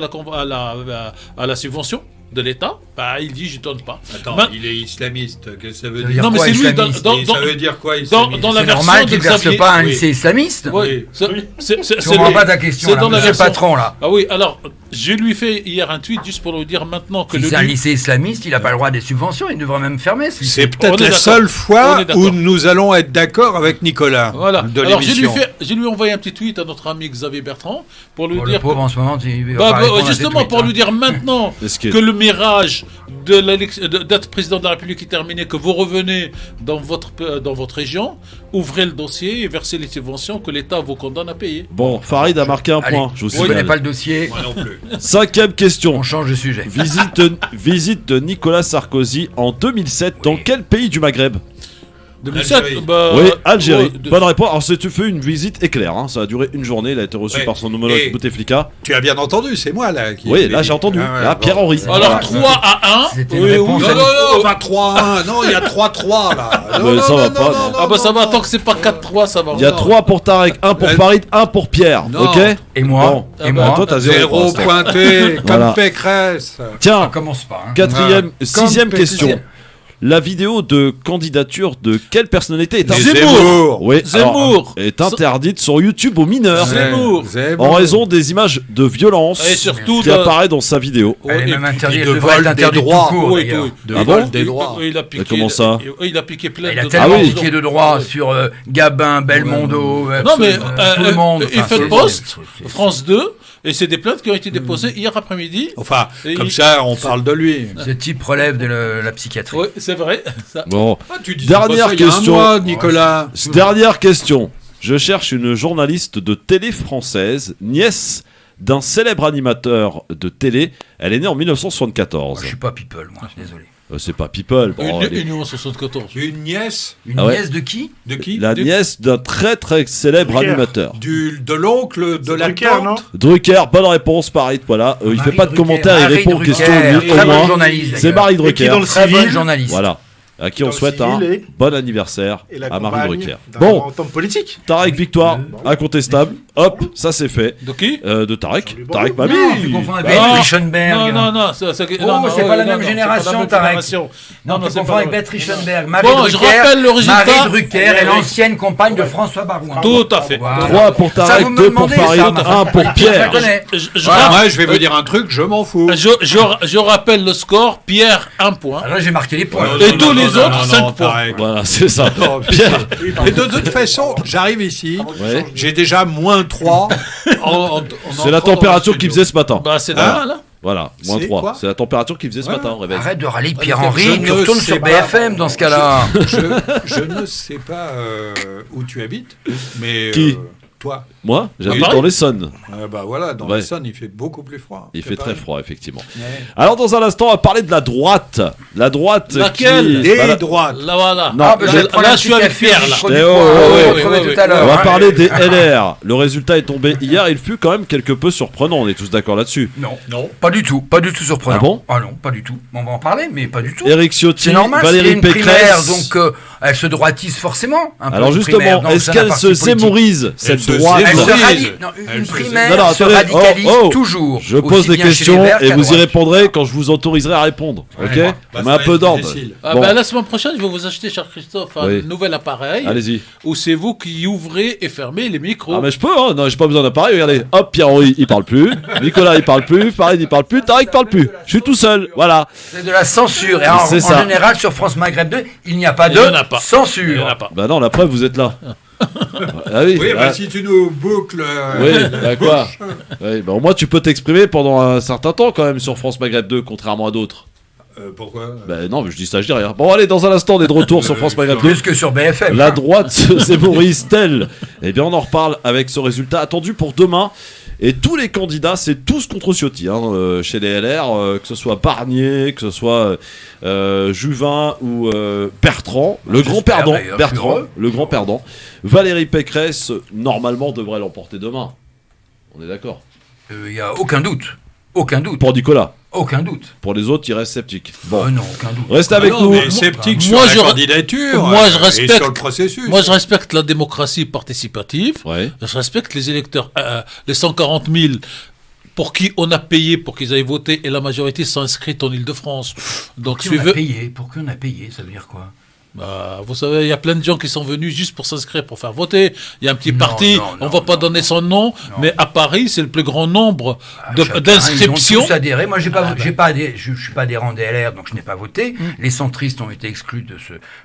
à la subvention de l'État. Bah, il dit, je donne pas. Attends, il est islamiste. Qu'est-ce que ça veut dire? Non, mais c'est lui, ça veut dire quoi, islamiste? dans la C'est version normal de qu'il ne verse Xavier. pas un lycée islamiste. Oui. Je comprends pas ta question, là, monsieur le patron, là. Ah oui, alors, je lui fais hier un tweet juste pour lui dire maintenant que Si c'est un lycée islamiste, il n'a pas le droit des subventions, il devrait même fermer. C'est peut-être la seule fois où nous allons être d'accord avec Nicolas. Voilà. De alors, l'émission. je lui ai envoyé un petit tweet à notre ami Xavier Bertrand pour lui Pour dire. le pauvre, en ce moment, il va pas répondre à justement, ses tweets, pour lui dire maintenant que le mirage d'être président de la République est terminé, que vous revenez dans votre région, ouvrez le dossier et versez les subventions que l'État vous condamne à payer. Bon, Farid a marqué un Allez, point. Je vous je ne connais signale. pas le dossier. Moi non plus. 5e question. On change de sujet. Visite de Nicolas Sarkozy en 2007 dans quel pays du Maghreb? 2007, Oui, Algérie. ouais, Bonne réponse. Alors, tu fais une visite éclair. Hein. Ça a duré une journée. Il a été reçu Ouais. par son homologue Et- Bouteflika. Tu as bien entendu, c'est moi là. Oui, là j'ai entendu. Là, Pierre-Henri. Alors 3-1. C'était une réponse Non, non, non, pas 3-1. Non, il y a 3-3 là. Mais ça va pas, non. Ah bah ça va, tant que c'est pas 4-3, ça va. Il y a 3 pour Tarek, 1 pour Farid, 1 pour Pierre. Non. Ok? Et moi Bon. Et moi Toi, t'as 0 Zéro pointé, Voilà. comme Pécresse. Tiens, On commence pas. Hein. quatrième, Comme 6e Pécresse. question. La vidéo de candidature de quelle personnalité est, Zemmour. Oui, Zemmour. alors, est interdite sur YouTube aux mineurs Zemmour. en raison des images de violence Et surtout qui apparaissent dans sa vidéo. Elle est même interdite, de elle devrait vol être des interdite tout droits. court, Oui, d'ailleurs. oui. De Ah vol bon des droits. Il a piqué. comment ça Il a piqué plein Il a de tellement oui. piqué de droits sur Gabin, Belmondo, Non mais tout le monde. il Enfin, fait le c'est- poste, France 2, et c'est des plaintes qui ont été déposées hier après-midi. Enfin, Et comme il- ça, on parle de lui. Ce type relève de la psychiatrie. Oui, c'est vrai. Ça. Bon, Ah, tu dis Dernière pas ça il y a un question. mois, Nicolas. dernière question. Je cherche une journaliste de télé française, nièce d'un célèbre animateur de télé. Elle est née en 1974. Moi, je suis pas people, moi, je suis désolé. C'est pas People. Bon, elle est- Union 74. Une nièce Une Ah ouais. nièce de qui? de qui? La nièce d'un très très célèbre Drucker. animateur. De l'oncle, de la Drucker, tante. non Drucker, bonne réponse, Paris. Voilà, il fait Marie pas de Drucker. commentaires, il Marie répond aux Drucker. questions lui, Très au bonne moins. journaliste, C'est d'ailleurs. Marie Et qui Drucker. dans le Très bonne civil journaliste. Voilà. À qui on Dans le souhaite un civil et- bon anniversaire Et la à Marie compagne Drucker. d'un Bon, grand homme politique. Tarek victoire, incontestable. Hop, ça c'est fait. De qui? De Tarek. Salut, Tarek bon. Mami. Non, tu confonds avec Bah, Beatrice Schoenberg. Non, non, non, c'est Oh, c'est pas la même génération, Tarek. Non, tu c'est confonds pas avec la- Beatrice Schoenberg. Marie Bon, je Drucker, rappelle le résultat. Marie Drucker est l'ancienne compagne de François Barouin. Tout à fait. Voilà. 3 pour Ça, Tarek, vous me 2 pour demandez, Farid, ça, 1 pour Je Pierre. la connais. Voilà, moi, je vais vous dire un truc, je m'en fous. Je rappelle le score. Pierre, 1 point. Alors là, j'ai marqué les points. Et tous les autres, 5 points. Tarek. Voilà, c'est ça. Non, Pierre. Et de toute façon, j'arrive ici, Ouais. j'ai déjà moins 3. C'est la température qu'il faisait ce matin. Bah, c'est normal, hein. Voilà, moins C'est 3. quoi C'est la température qu'il faisait ce matin au réveil. Arrête de râler Je Pierre-Henri, ne tu retournes sais sur pas. BFM dans ce cas-là. Je ne sais pas où tu habites, mais Qui toi. Moi, j'habite Paris dans l'Essonne. Bah voilà, dans Ouais. l'Essonne, il fait beaucoup plus froid. Il C'est fait très pareil. froid, effectivement. Ouais. Alors, dans un instant, on va parler de la droite. La droite Laquelle qui... Des Voilà. droites. Là, voilà. Non, Ah, bah, je vais là, prendre là, un je suis petit avec café, Pierre, je là. produis Eh, quoi. oh, On va oh, retrouver oh, tout à l'heure. On va hein. parler des LR. Le résultat est tombé hier. Il fut quand même quelque peu surprenant. On est tous d'accord là-dessus. Non, Non. pas du tout surprenant. Ah bon non, pas du tout. On va en parler, mais pas du tout. Éric Ciotti, C'est normal, c'est Valérie une primaire, Pécresse. donc elle se droitise forcément. Un peu Alors une justement, primaire, donc est-ce c'est un qu'elle parti se politique. zémorise, cette se droite Elle se zémorise. radicalise. Non, Elle une se primaire Non, non, se attendez, radicalise oh, oh. toujours. Je pose aussi des bien chez les questions Verts et qu'à vous y droite. répondrez quand je vous autoriserai à répondre. Ok Ouais, bah, On met ça un va peu être d'ordre. difficile. Ah Bon, bah, la semaine prochaine, je vais vous acheter, cher Christophe, un Oui. nouvel appareil allez-y. où c'est vous qui ouvrez et fermez les micros. Ah mais je peux, hein. Non, j'ai pas besoin d'appareil. Regardez, hop, Pierre-Henri, il parle plus. Nicolas, il parle plus. Farid, il parle plus. Tarek, il parle plus. Je suis tout seul. Voilà. C'est de la censure. Et en C'est ça. général, sur France Maghreb 2, il n'y a pas Il y en a de pas. Il y en censure. a pas. Bah non, la preuve, vous êtes là. Ah oui. Oui, ah, bah si tu nous boucles. oui, bah quoi Oui, bah au moins tu peux t'exprimer pendant un certain temps quand même sur France Maghreb 2, contrairement à d'autres. Pourquoi Bah non, mais je dis ça, je dis rien. Bon, allez, dans un instant, on est de retour sur France Maghreb 2. Plus que sur BFM. La hein. droite se zémorise-t-elle Eh bien, on en reparle avec ce résultat attendu pour demain. Et tous les candidats, c'est tous contre Ciotti, hein, chez les LR, que ce soit Barnier, que ce soit Juvin ou Bertrand, le grand j'espère, perdant, d'ailleurs, Bertrand, je suis heureux. le grand perdant. Valérie Pécresse, normalement, devrait l'emporter demain. On est d'accord. Il n'y a aucun doute. Aucun doute. Pour Nicolas. Aucun doute. Pour les autres, ils restent sceptiques. Bon, non, aucun doute. Restez avec nous. Mais sceptiques sur la candidature et sur le processus. Moi, je respecte la démocratie participative. Ouais. Je respecte les électeurs, les 140 000 pour qui on a payé pour qu'ils aillent voter et la majorité sont inscrites en Île-de-France. Donc, Pour qui on a payé, ça veut dire quoi? Vous savez, il y a plein de gens qui sont venus juste pour s'inscrire, pour faire voter. Il y a un petit parti, on ne va pas donner son nom, mais à Paris, c'est le plus grand nombre d'inscriptions. Ils ont tous adhéré. Moi, je suis pas adhérent des LR, donc je n'ai pas voté. Les centristes ont été exclus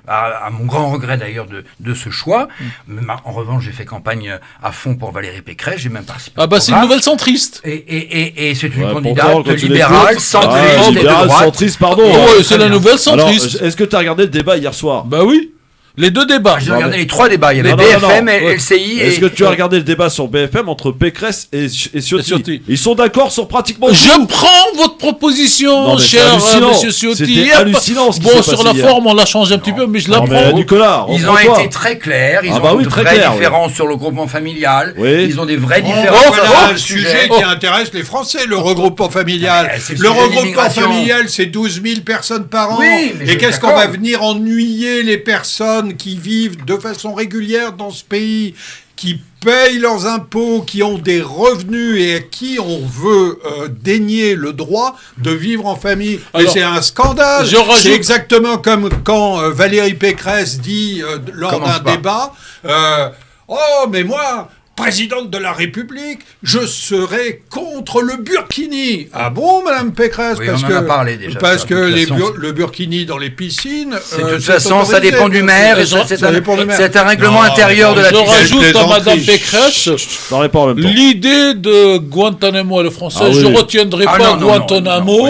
à mon grand regret d'ailleurs, de ce choix. Mais en revanche, j'ai fait campagne à fond pour Valérie Pécresse. J'ai même participé. C'est une nouvelle centriste. Et c'est une candidate libérale, centriste et de droite. Centriste, pardon. C'est la nouvelle centriste. Alors, est-ce que tu as regardé le débat hier soir? Bah oui, les deux débats. J'ai regardé les 3 débats. Il y avait BFM et LCI. Est-ce que tu as regardé le débat sur BFM entre Pécresse et Ciotti? Ils sont d'accord sur pratiquement tout. Je prends votre proposition, cher monsieur Ciotti. C'était hallucinant ce qui s'est passé sur la forme, on l'a changé un petit peu, mais je la prends. Nicolas, ils ont été très clairs. Ils ont de vraies différences sur le regroupement familial. Ils ont des vraies différences. Voilà un sujet qui intéresse les Français, le regroupement familial. Le regroupement familial, c'est 12 000 personnes par an. Et qu'est-ce qu'on va venir ennuyer les personnes qui vivent de façon régulière dans ce pays, qui payent leurs impôts, qui ont des revenus et à qui on veut dénier le droit de vivre en famille. Et c'est un scandale. C'est exactement comme quand Valérie Pécresse dit lors d'un débat oh, mais moi, présidente de la République, je serai contre le burkini. Ah bon, Madame Pécresse? On en a parlé déjà. Parce que le burkini dans les piscines... de toute façon, ça dépend du maire. C'est un règlement intérieur de la piscine. Je rajoute à Madame Pécresse l'idée de Guantanamo à la française. Je ne retiendrai pas Guantanamo.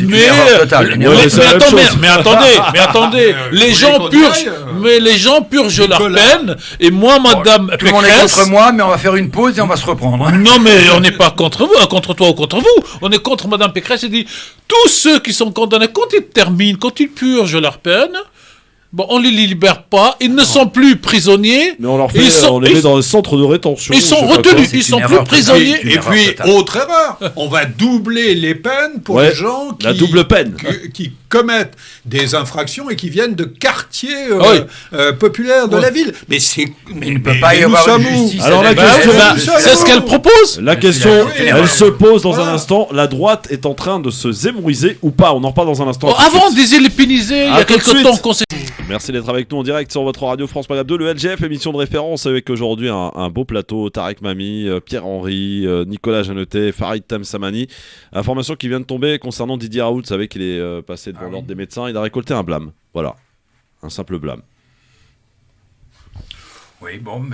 Mais attendez. Les gens purgent leur peine. Et moi, Madame Pécresse... Tout le monde est contre moi, mais on va faire une pause et on va se reprendre. Non, mais on n'est pas contre vous, contre toi ou contre vous. On est contre Madame Pécresse et dit tous ceux qui sont condamnés, quand ils terminent, quand ils purgent leur peine, on ne les libère pas, ils ne sont plus prisonniers. Mais on les met dans les centres de rétention. Ils sont retenus, ils sont plus prisonniers. Et puis, autre erreur, on va doubler les peines pour les gens qui commettent des infractions et qui viennent de quartiers populaires de la ville. Mais il ne peut pas y avoir une justice. Alors la question, c'est ce qu'elle propose. La question, elle se pose dans un instant. La droite est en train de se zémouriser ou pas? On en reparle dans un instant. Avant, on disait les pénisés, il y a quelques temps qu'on s'est... Merci d'être avec nous en direct sur votre radio France Maghreb 2, le LGF, émission de référence avec aujourd'hui un beau plateau. Tarek Mami, Pierre-Henri, Nicolas Jeannetet, Farid Tamsamani. Information qui vient de tomber concernant Didier Raoult. Vous savez qu'il est passé devant l'ordre des médecins. Il a récolté un blâme. Voilà. Un simple blâme. Oui, bon...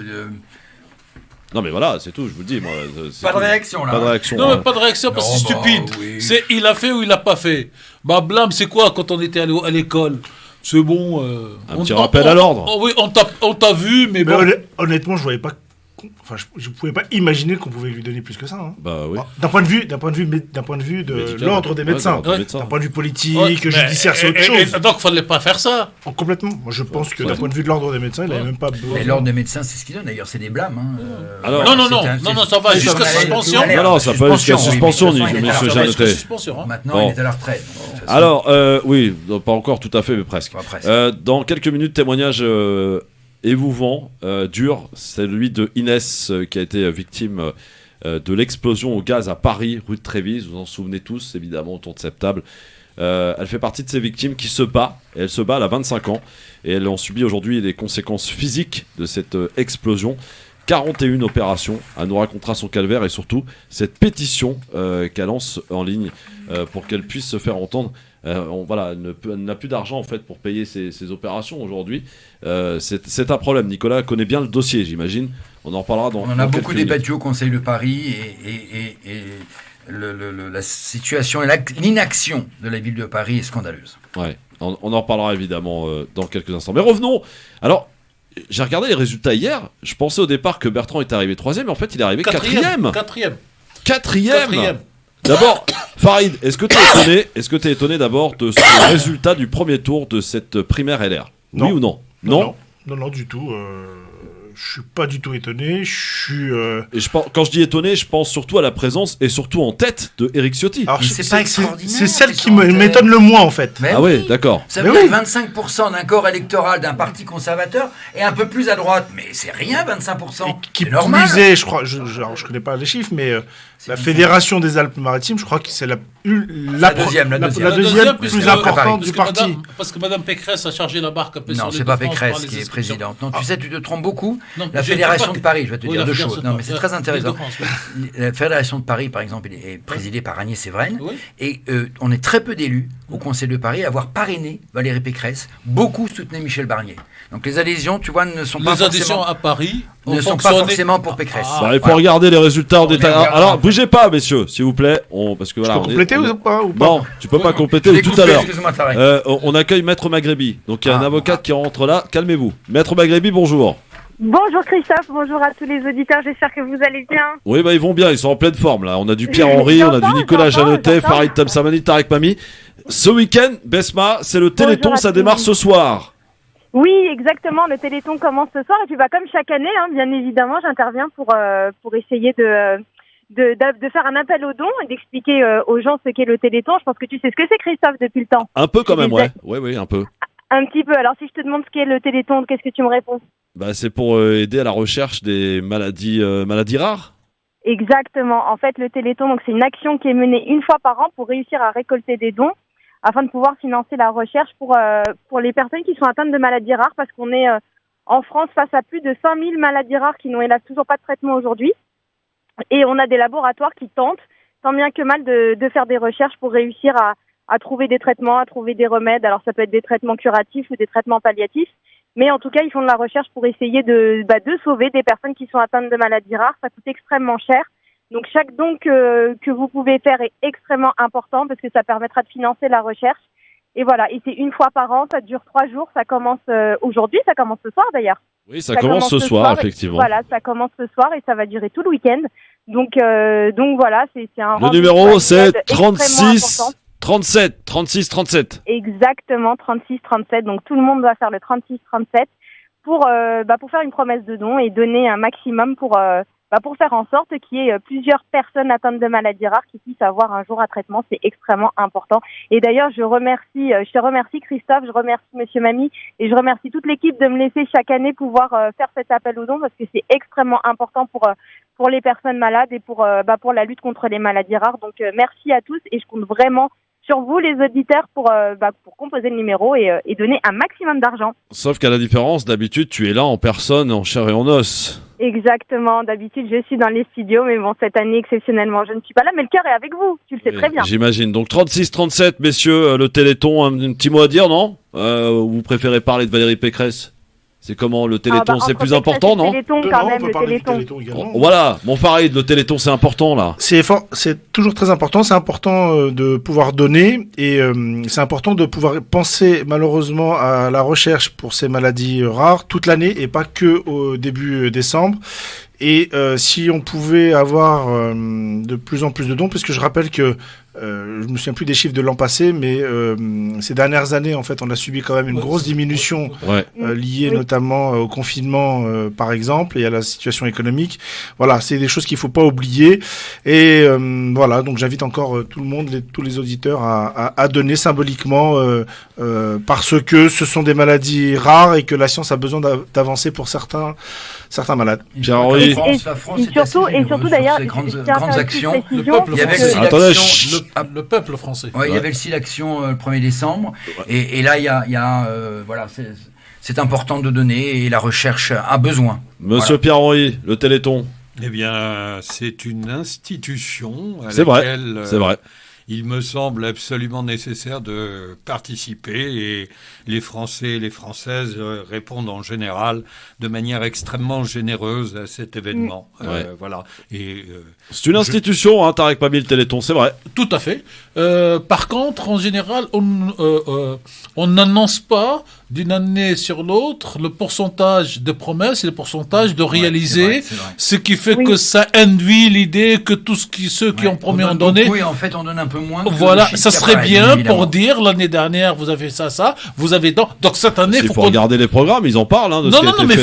Non mais voilà, c'est tout, je vous le dis. Moi, pas de réaction là. Pas de réaction. Non, mais pas de réaction parce que c'est stupide. C'est il a fait ou il l'a pas fait. Blâme, c'est quoi quand on était à l'école? C'est bon. Un petit rappel à l'ordre. Oui, on t'a vu, mais bon. Honnêtement, je voyais pas. Enfin, je pouvais pas imaginer qu'on pouvait lui donner plus que ça. Hein. Bah oui. D'un point de vue de l'ordre des médecins. D'un point de vue politique, judiciaire, c'est autre chose. Donc, fallait pas faire ça. Complètement. Moi, je pense que d'un point de vue de l'ordre des médecins, il n'avait même pas besoin. Mais l'ordre des médecins, c'est ce qu'il donne. D'ailleurs, c'est des blâmes. Alors, non, ça va jusqu'à suspension. Non, ça va jusqu'à suspension, monsieur Jeannetet. Maintenant, il est à la retraite. Alors, oui, pas encore tout à fait, mais presque. Dans quelques minutes, témoignage émouvant, dur, celui de Inès qui a été victime de l'explosion au gaz à Paris, rue de Trévise. Vous en souvenez tous, évidemment, autour de cette table. Elle fait partie de ces victimes qui se bat, et elle se bat, elle a 25 ans, et elle en subit aujourd'hui les conséquences physiques de cette explosion. 41 opérations, elle nous racontera son calvaire et surtout cette pétition qu'elle lance en ligne pour qu'elle puisse se faire entendre. Elle n'a plus d'argent en fait pour payer ses opérations aujourd'hui. C'est un problème. Nicolas connaît bien le dossier, j'imagine. On en reparlera dans. On en a beaucoup débattu au Conseil de Paris et la situation et l'inaction de la ville de Paris est scandaleuse. Ouais, on en reparlera évidemment dans quelques instants. Mais revenons. Alors, j'ai regardé les résultats hier. Je pensais au départ que Bertrand était arrivé 3e, mais en fait, il est arrivé 4e. 4e. D'abord, Farid, est-ce que tu es étonné d'abord de ce résultat du premier tour de cette primaire LR? Non. Oui ou non? Non, du tout. Je suis pas du tout étonné. Et quand je dis étonné, je pense surtout à la présence et surtout en tête de Éric Ciotti. Alors, c'est pas extraordinaire. C'est celle qui m'étonne le moins, en fait. Mais oui, d'accord. Ça veut dire 25% d'un corps électoral d'un parti conservateur et un peu plus à droite. Mais c'est rien, 25%. Et qui c'est normal. je crois, je connais pas les chiffres, mais la Fédération des Alpes-Maritimes, je crois que c'est la deuxième plus importante du parti. Parce que Mme Pécresse a chargé la barque un peu sur Non, les c'est pas de France Pécresse qui est présidente. Non, tu sais, tu te trompes beaucoup. La Fédération de Paris, je vais te dire deux choses. Non, mais c'est très intéressant. La Fédération de Paris, par exemple, est présidée par Agnès Séveraine. Et on est très peu d'élus au Conseil de Paris à avoir parrainé Valérie Pécresse. Beaucoup soutenaient Michel Barnier. Donc les adhésions, tu vois, ne sont pas forcément à Paris pour Pécresse. Il faut regarder les résultats en détail. Alors, bougez pas, messieurs, s'il vous plaît. Parce que, je peux compléter ou pas Non, tu peux pas compléter tout à l'heure. On accueille Maître Maghrébi. Donc il y a un avocat qui rentre là. Calmez-vous. Maître Maghrébi, bonjour. Bonjour Christophe, bonjour à tous les auditeurs, j'espère que vous allez bien. Oui, ils vont bien, ils sont en pleine forme là. On a du Pierre-Henri, on a du Nicolas Jeannetet, Farid Tamsamani, Tarek Mami. Ce week-end, Besma, c'est le Téléthon, ça démarre ce soir. Oui, exactement, le Téléthon commence ce soir et puis comme chaque année, bien évidemment, j'interviens pour essayer de faire un appel aux dons et d'expliquer aux gens ce qu'est le Téléthon. Je pense que tu sais ce que c'est, Christophe, depuis le temps. Un peu quand même, ouais. Oui, un peu. Un petit peu. Alors si je te demande ce qu'est le Téléthon, qu'est-ce que tu me réponds ? C'est pour aider à la recherche des maladies rares. Exactement. En fait, le Téléthon, donc c'est une action qui est menée une fois par an pour réussir à récolter des dons afin de pouvoir financer la recherche pour les personnes qui sont atteintes de maladies rares, parce qu'on est en France face à plus de 5000 maladies rares qui n'ont hélas toujours pas de traitement aujourd'hui. Et on a des laboratoires qui tentent, tant bien que mal, de faire des recherches pour réussir à trouver des traitements, à trouver des remèdes. Alors ça peut être des traitements curatifs ou des traitements palliatifs. Mais en tout cas, ils font de la recherche pour essayer de sauver des personnes qui sont atteintes de maladies rares. Ça coûte extrêmement cher. Donc chaque don que vous pouvez faire est extrêmement important parce que ça permettra de financer la recherche. Et voilà, et c'est une fois par an, ça dure 3 jours. Ça commence aujourd'hui, ça commence ce soir d'ailleurs. Oui, ça commence ce soir, effectivement. Voilà, ça commence ce soir et ça va durer tout le week-end. Donc voilà, c'est un... Le numéro, c'est 36-37. Exactement, 36-37. Donc tout le monde doit faire le 36-37 pour faire une promesse de don et donner un maximum pour faire en sorte qu'il y ait plusieurs personnes atteintes de maladies rares qui puissent avoir un jour à traitement. C'est extrêmement important. Et d'ailleurs, je te remercie Christophe, je remercie Monsieur Mami et je remercie toute l'équipe de me laisser chaque année pouvoir faire cet appel aux dons parce que c'est extrêmement important pour les personnes malades et pour la lutte contre les maladies rares. Donc merci à tous et je compte vraiment sur vous, les auditeurs, pour composer le numéro et donner un maximum d'argent. Sauf qu'à la différence, d'habitude, tu es là en personne, en chair et en os. Exactement. D'habitude, je suis dans les studios, mais bon, cette année, exceptionnellement, je ne suis pas là, mais le cœur est avec vous. Tu le sais très bien. J'imagine. Donc, 36-37, messieurs, le Téléthon, un petit mot à dire, non ? Vous préférez parler de Valérie Pécresse ? C'est comment le Téléthon, c'est plus important, non ? Le Téléthon, quand même, le Téléthon. Voilà, mon Farid, le Téléthon, c'est important, là. C'est toujours très important. C'est important de pouvoir donner et c'est important de pouvoir penser, malheureusement, à la recherche pour ces maladies rares toute l'année et pas que au début décembre. Et si on pouvait avoir de plus en plus de dons, parce que je rappelle que je me souviens plus des chiffres de l'an passé, mais ces dernières années, en fait, on a subi quand même une grosse diminution liée notamment au confinement, par exemple, et à la situation économique. Voilà, c'est des choses qu'il faut pas oublier. Et voilà, donc j'invite encore tout le monde, tous les auditeurs, à donner symboliquement, parce que ce sont des maladies rares et que la science a besoin d'avancer pour certains malades. Pierre-Henri. Et surtout d'ailleurs, grandes actions. Le peuple français. Le peuple français. Ouais, il y avait le SIDAction le 1er décembre. Et là, il y a voilà, c'est important de donner et la recherche a besoin. Monsieur Pierre-Henri, le Téléthon. Eh bien, c'est une institution à laquelle c'est vrai. Il me semble absolument nécessaire de participer et les Français et les Françaises répondent en général de manière extrêmement généreuse à cet événement. Voilà. Et c'est une institution, Tarek Mami, le Téléthon, c'est vrai. Tout à fait. Par contre, en général, on n'annonce pas d'une année sur l'autre le pourcentage de promesses et le pourcentage de réalisés, c'est vrai. Ce qui fait que ça induit l'idée que ceux qui ont promis en donner... Oui, en fait, on donne un peu moins. Voilà, ça serait bien pour dire l'année dernière, vous avez ça, vous avez donc cette année... Il faut regarder les programmes, ils en parlent. Hein, de non, mais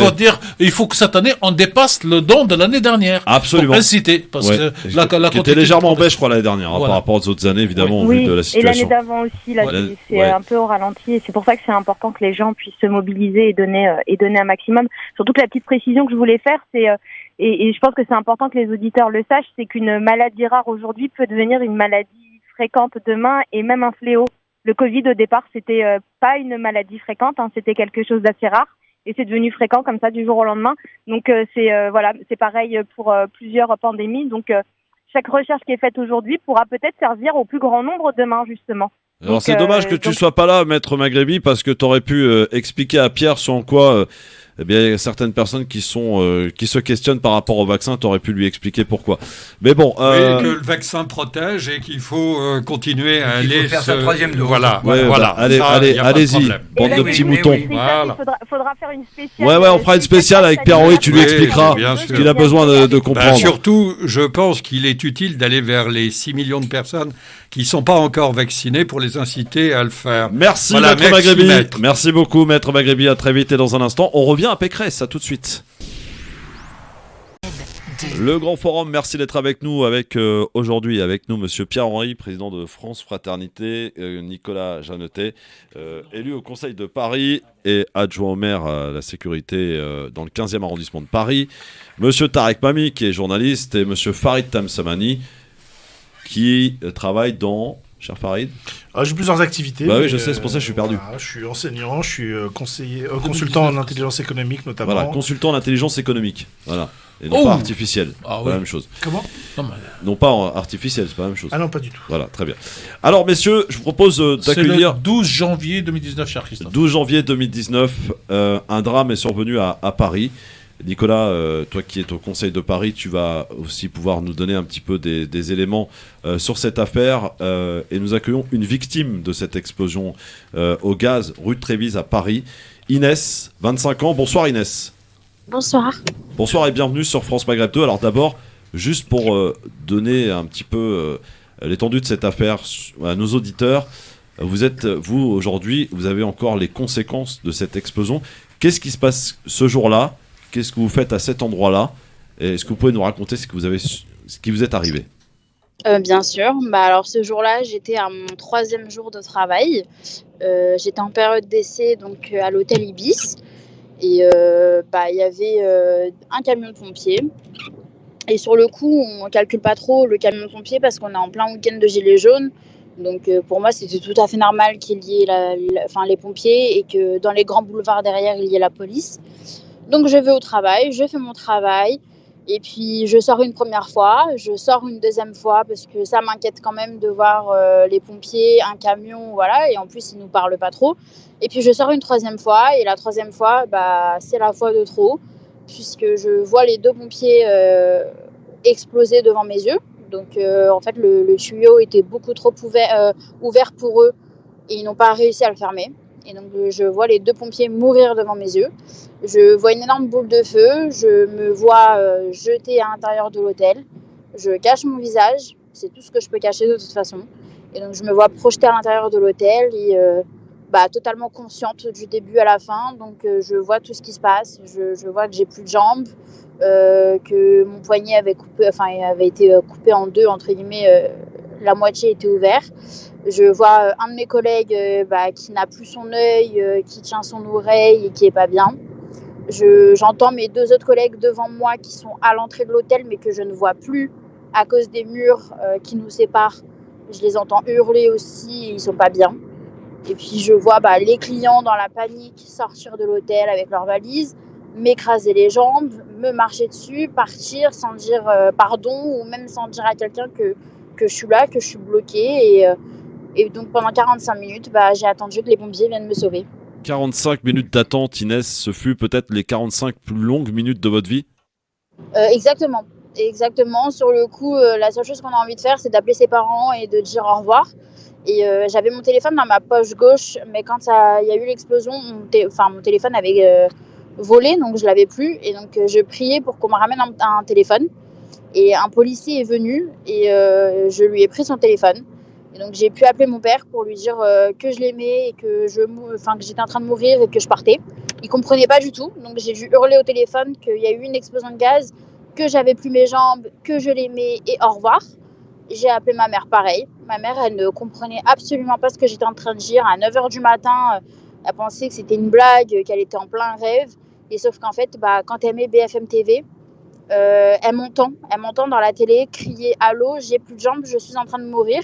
il faut que cette année, on dépasse le don de l'année dernière. Absolument. Pour inciter, parce que qui était légèrement en baisse, je crois, l'année dernière, par rapport aux autres années, évidemment, au vu de la situation. Et l'année d'avant aussi, là, c'est un peu au ralenti, et c'est pour ça que c'est important que les gens puissent se mobiliser et donner un maximum. Surtout que la petite précision que je voulais faire, c'est et je pense que c'est important que les auditeurs le sachent, c'est qu'une maladie rare aujourd'hui peut devenir une maladie fréquente demain et même un fléau. Le Covid au départ, c'était pas une maladie fréquente, c'était quelque chose d'assez rare et c'est devenu fréquent comme ça du jour au lendemain. Donc c'est pareil pour plusieurs pandémies. Donc chaque recherche qui est faite aujourd'hui pourra peut-être servir au plus grand nombre demain justement. Alors donc, c'est dommage que tu sois pas là, Maître Maghrebi, parce que tu aurais pu expliquer à Pierre sur quoi certaines personnes qui se questionnent par rapport au vaccin, tu aurais pu lui expliquer pourquoi. Mais bon, que le vaccin protège et qu'il faut continuer à aller faire sa troisième dose. Voilà. Allez-y, bande de petits moutons. Voilà. Il faudra faire une spéciale. On fera une spéciale avec Pierre Henry, tu lui expliqueras ce qu'il a besoin de comprendre. Surtout, je pense qu'il est utile d'aller vers les 6 millions de personnes qui ne sont pas encore vaccinées pour les inciter à le faire. Merci, Maître Maghrebi. Merci beaucoup, Maître Maghrebi. À très vite et dans un instant, on revient à Pécresse. À tout de suite. Le Grand Forum, merci d'être avec nous. Aujourd'hui, avec nous, Monsieur Pierre Henry, président de France Fraternité, Nicolas Jeannetet, élu au Conseil de Paris et adjoint au maire à la sécurité dans le 15e arrondissement de Paris, Monsieur Tarek Mami, qui est journaliste, et Monsieur Farid Tamsamani, qui travaille dans... Cher Farid, j'ai plusieurs activités. Bah oui, je sais, c'est pour ça que je suis perdu. Je suis enseignant, je suis consultant en intelligence économique notamment. Voilà, consultant en intelligence économique. Voilà. Et non pas artificielle. C'est pas la même chose. Comment ? Non pas artificielle, c'est pas la même chose. Ah non, pas du tout. Voilà, très bien. Alors, messieurs, je vous propose d'accueillir... C'est le 12 janvier 2019, cher Christophe. 12 janvier 2019, un drame est survenu à Paris. Nicolas, toi qui es au Conseil de Paris, tu vas aussi pouvoir nous donner un petit peu des éléments sur cette affaire. Et nous accueillons une victime de cette explosion au gaz, rue de Trévise à Paris. Inès, 25 ans. Bonsoir Inès. Bonsoir. Bonsoir et bienvenue sur France Maghreb 2. Alors d'abord, juste pour donner un petit peu l'étendue de cette affaire à nos auditeurs, vous aujourd'hui, vous avez encore les conséquences de cette explosion. Qu'est-ce qui se passe ce jour-là ? Qu'est-ce que vous faites à cet endroit-là ? Est-ce que vous pouvez nous raconter ce qui vous est arrivé ? Bien sûr. Alors ce jour-là, j'étais à mon 3e jour de travail. J'étais en période d'essai donc à l'hôtel Ibis. Et il y avait un camion de pompiers. Et sur le coup, on ne calcule pas trop le camion de pompiers parce qu'on est en plein week-end de gilets jaunes. Donc pour moi, c'était tout à fait normal qu'il y ait les pompiers et que dans les grands boulevards derrière, il y ait la police. Donc je vais au travail, je fais mon travail et puis je sors une première fois, je sors une deuxième fois parce que ça m'inquiète quand même de voir les pompiers, un camion, voilà, et en plus ils nous parlent pas trop. Et puis je sors une troisième fois et la troisième fois, c'est la fois de trop puisque je vois les 2 pompiers exploser devant mes yeux. Donc en fait le tuyau était beaucoup trop ouvert pour eux et ils n'ont pas réussi à le fermer. Et donc je vois les 2 pompiers mourir devant mes yeux. Je vois une énorme boule de feu. Je me vois jeter à l'intérieur de l'hôtel. Je cache mon visage. C'est tout ce que je peux cacher de toute façon. Et donc je me vois projeter à l'intérieur de l'hôtel et totalement consciente du début à la fin. Donc je vois tout ce qui se passe. Je vois que j'ai plus de jambes, que mon poignet avait été coupé en 2 entre guillemets. La moitié était ouverte. Je vois un de mes collègues qui n'a plus son œil, qui tient son oreille et qui est pas bien. J'entends mes 2 autres collègues devant moi qui sont à l'entrée de l'hôtel mais que je ne vois plus à cause des murs qui nous séparent. Je les entends hurler aussi et ils sont pas bien. Et puis je vois les clients dans la panique sortir de l'hôtel avec leurs valises, m'écraser les jambes, me marcher dessus, partir sans dire pardon ou même sans dire à quelqu'un que je suis là, que je suis bloquée. Et donc pendant 45 minutes, j'ai attendu que les pompiers viennent me sauver. 45 minutes d'attente, Inès, ce fut peut-être les 45 plus longues minutes de votre vie ? Exactement. Sur le coup, la seule chose qu'on a envie de faire, c'est d'appeler ses parents et de dire au revoir. Et j'avais mon téléphone dans ma poche gauche, mais quand il y a eu l'explosion, mon téléphone avait volé, donc je l'avais plus. Et donc je priais pour qu'on me ramène un téléphone. Et un policier est venu et je lui ai pris son téléphone. Et donc j'ai pu appeler mon père pour lui dire que je l'aimais et que j'étais en train de mourir et que je partais. Il comprenait pas du tout, donc j'ai dû hurler au téléphone qu'il y a eu une explosion de gaz, que j'avais plus mes jambes, que je l'aimais et au revoir. J'ai appelé ma mère pareil. Ma mère, elle ne comprenait absolument pas ce que j'étais en train de dire. À 9h du matin, elle pensait que c'était une blague, qu'elle était en plein rêve. Et sauf qu'en fait, quand elle met BFM TV, elle m'entend dans la télé crier « Allô, j'ai plus de jambes, je suis en train de mourir ».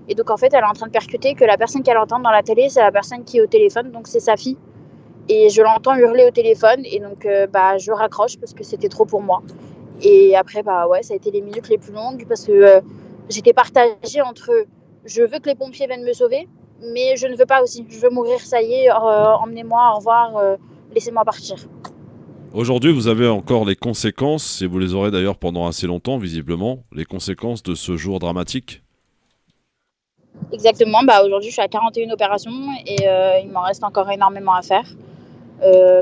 Et donc en fait, elle est en train de percuter que la personne qu'elle entend dans la télé, c'est la personne qui est au téléphone, donc c'est sa fille. Et je l'entends hurler au téléphone et donc je raccroche parce que c'était trop pour moi. Et après, ça a été les minutes les plus longues parce que j'étais partagée entre je veux que les pompiers viennent me sauver, mais je ne veux pas aussi. Je veux mourir, ça y est, emmenez-moi, au revoir, laissez-moi partir. Aujourd'hui, vous avez encore les conséquences, et vous les aurez d'ailleurs pendant assez longtemps, visiblement, les conséquences de ce jour dramatique. Exactement, aujourd'hui je suis à 41 opérations et il m'en reste encore énormément à faire.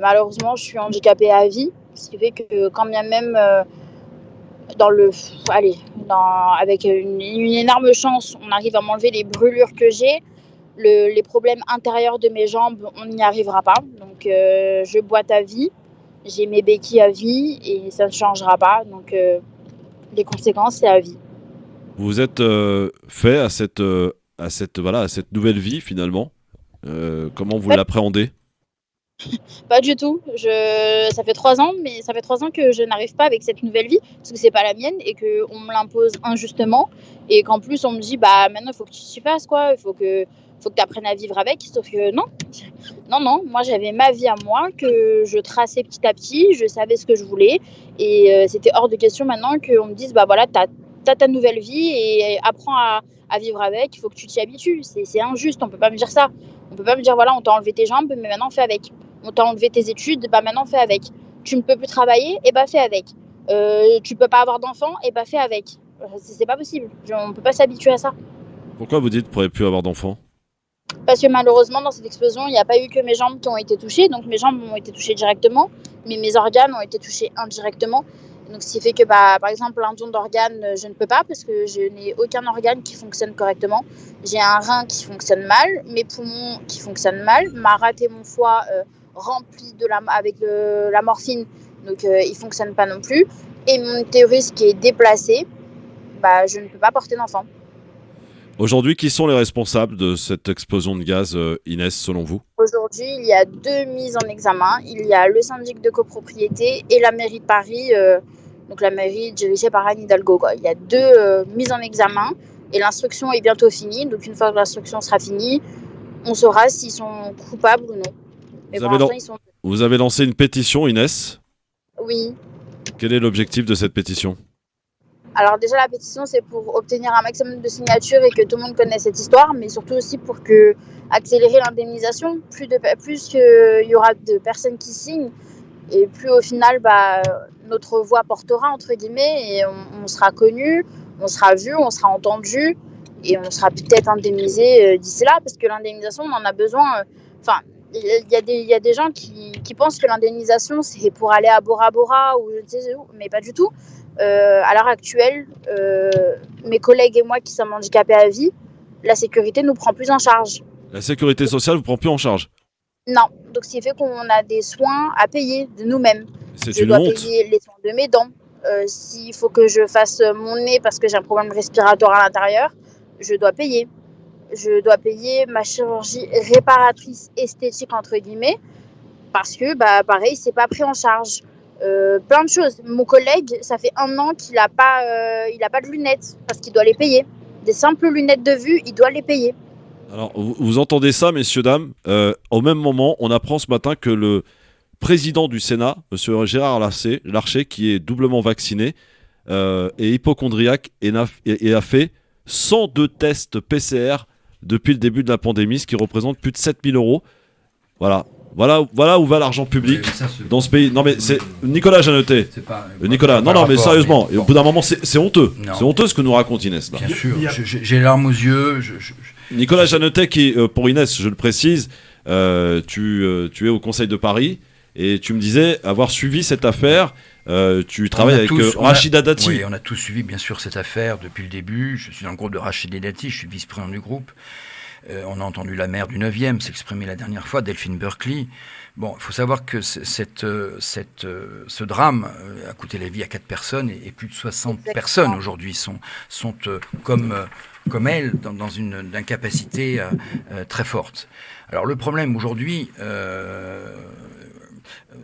Malheureusement, je suis handicapée à vie, ce qui fait que quand bien même avec une énorme chance, on arrive à m'enlever les brûlures que j'ai, les problèmes intérieurs de mes jambes, on n'y arrivera pas. Donc je boite à vie, j'ai mes béquilles à vie et ça ne changera pas. Donc les conséquences, c'est à vie. Vous vous êtes fait à cette nouvelle vie finalement. Comment vous l'appréhendez ? Pas du tout. Ça fait 3 ans, mais ça fait 3 ans que je n'arrive pas avec cette nouvelle vie parce que c'est pas la mienne et qu'on me l'impose injustement et qu'en plus on me dit maintenant il faut que tu t'y fasses quoi, il faut que tu apprennes à vivre avec. Sauf que non, moi j'avais ma vie à moi que je traçais petit à petit, je savais ce que je voulais et c'était hors de question maintenant qu'on me dise t'as ta nouvelle vie et apprends à vivre avec, il faut que tu t'y habitues. C'est injuste, on peut pas me dire ça. On peut pas me dire on t'a enlevé tes jambes, mais maintenant fais avec. On t'a enlevé tes études, maintenant fais avec. Tu ne peux plus travailler, fais avec. Tu peux pas avoir d'enfants, fais avec. C'est pas possible. On peut pas s'habituer à ça. Pourquoi vous dites que vous ne pourrez plus avoir d'enfants ? Parce que malheureusement, dans cette explosion, il n'y a pas eu que mes jambes qui ont été touchées. Donc mes jambes ont été touchées directement, mais mes organes ont été touchés indirectement. Donc, ce qui fait que, par exemple, un don d'organes, je ne peux pas parce que je n'ai aucun organe qui fonctionne correctement. J'ai un rein qui fonctionne mal, mes poumons qui fonctionnent mal, ma rate et mon foie remplis avec la morphine, donc ils ne fonctionnent pas non plus. Et mon utérus qui est déplacé, je ne peux pas porter d'enfant. Aujourd'hui, qui sont les responsables de cette explosion de gaz, Inès, selon vous ? Aujourd'hui, il y a 2 mises en examen. Il y a le syndic de copropriété et la mairie de Paris, donc la mairie dirigée par Anne Hidalgo. Il y a 2 mises en examen et l'instruction est bientôt finie. Donc une fois que l'instruction sera finie, on saura s'ils sont coupables ou non. Mais vous avez lancé une pétition, Inès ? Oui. Quel est l'objectif de cette pétition ? Alors déjà, la pétition, c'est pour obtenir un maximum de signatures et que tout le monde connaisse cette histoire, mais surtout aussi pour accélérer l'indemnisation. Plus il y aura de personnes qui signent, et plus au final, notre voix portera, entre guillemets, et on sera connu, on sera vu, on sera entendu, et on sera peut-être indemnisé d'ici là, parce que l'indemnisation, on en a besoin. Il y a des gens qui pensent que l'indemnisation, c'est pour aller à Bora Bora ou je ne sais où, mais pas du tout. À l'heure actuelle, mes collègues et moi qui sommes handicapés à vie, la sécurité nous prend plus en charge. La sécurité sociale vous prend plus en charge ? Non, donc ce qui fait qu'on a des soins à payer de nous-mêmes. Je dois payer les soins de mes dents. S'il faut que je fasse mon nez parce que j'ai un problème respiratoire à l'intérieur, je dois payer. Je dois payer ma chirurgie réparatrice esthétique, entre guillemets, parce que, pareil, c'est pas pris en charge. Plein de choses. Mon collègue, ça fait 1 an qu'il n'a pas de lunettes parce qu'il doit les payer. Des simples lunettes de vue, il doit les payer. Alors, vous entendez ça, messieurs, dames ? Au même moment, on apprend ce matin que le président du Sénat, M. Gérard Larcher, qui est doublement vacciné, est hypocondriaque et a fait 102 tests PCR depuis le début de la pandémie, ce qui représente plus de 7 000 €. Voilà où va l'argent public dans ce pays. Non mais c'est Nicolas Jeannetet. Nicolas, non mais sérieusement, au bout d'un moment c'est honteux. C'est honteux ce que nous raconte Inès là. Bien sûr, j'ai les larmes aux yeux. Nicolas Jeannetet, qui, pour Inès, je le précise, tu es au Conseil de Paris et tu me disais avoir suivi cette affaire. Tu travailles avec Rachida Dati. Oui, on a tous suivi bien sûr cette affaire depuis le début. Je suis dans le groupe de Rachida Dati, je suis vice-président du groupe. On a entendu la maire du 9e s'exprimer la dernière fois, Delphine Berkley. Bon, il faut savoir que ce drame a coûté la vie à 4 personnes et plus de 60 personnes aujourd'hui sont comme elle dans une incapacité très forte. Alors le problème aujourd'hui,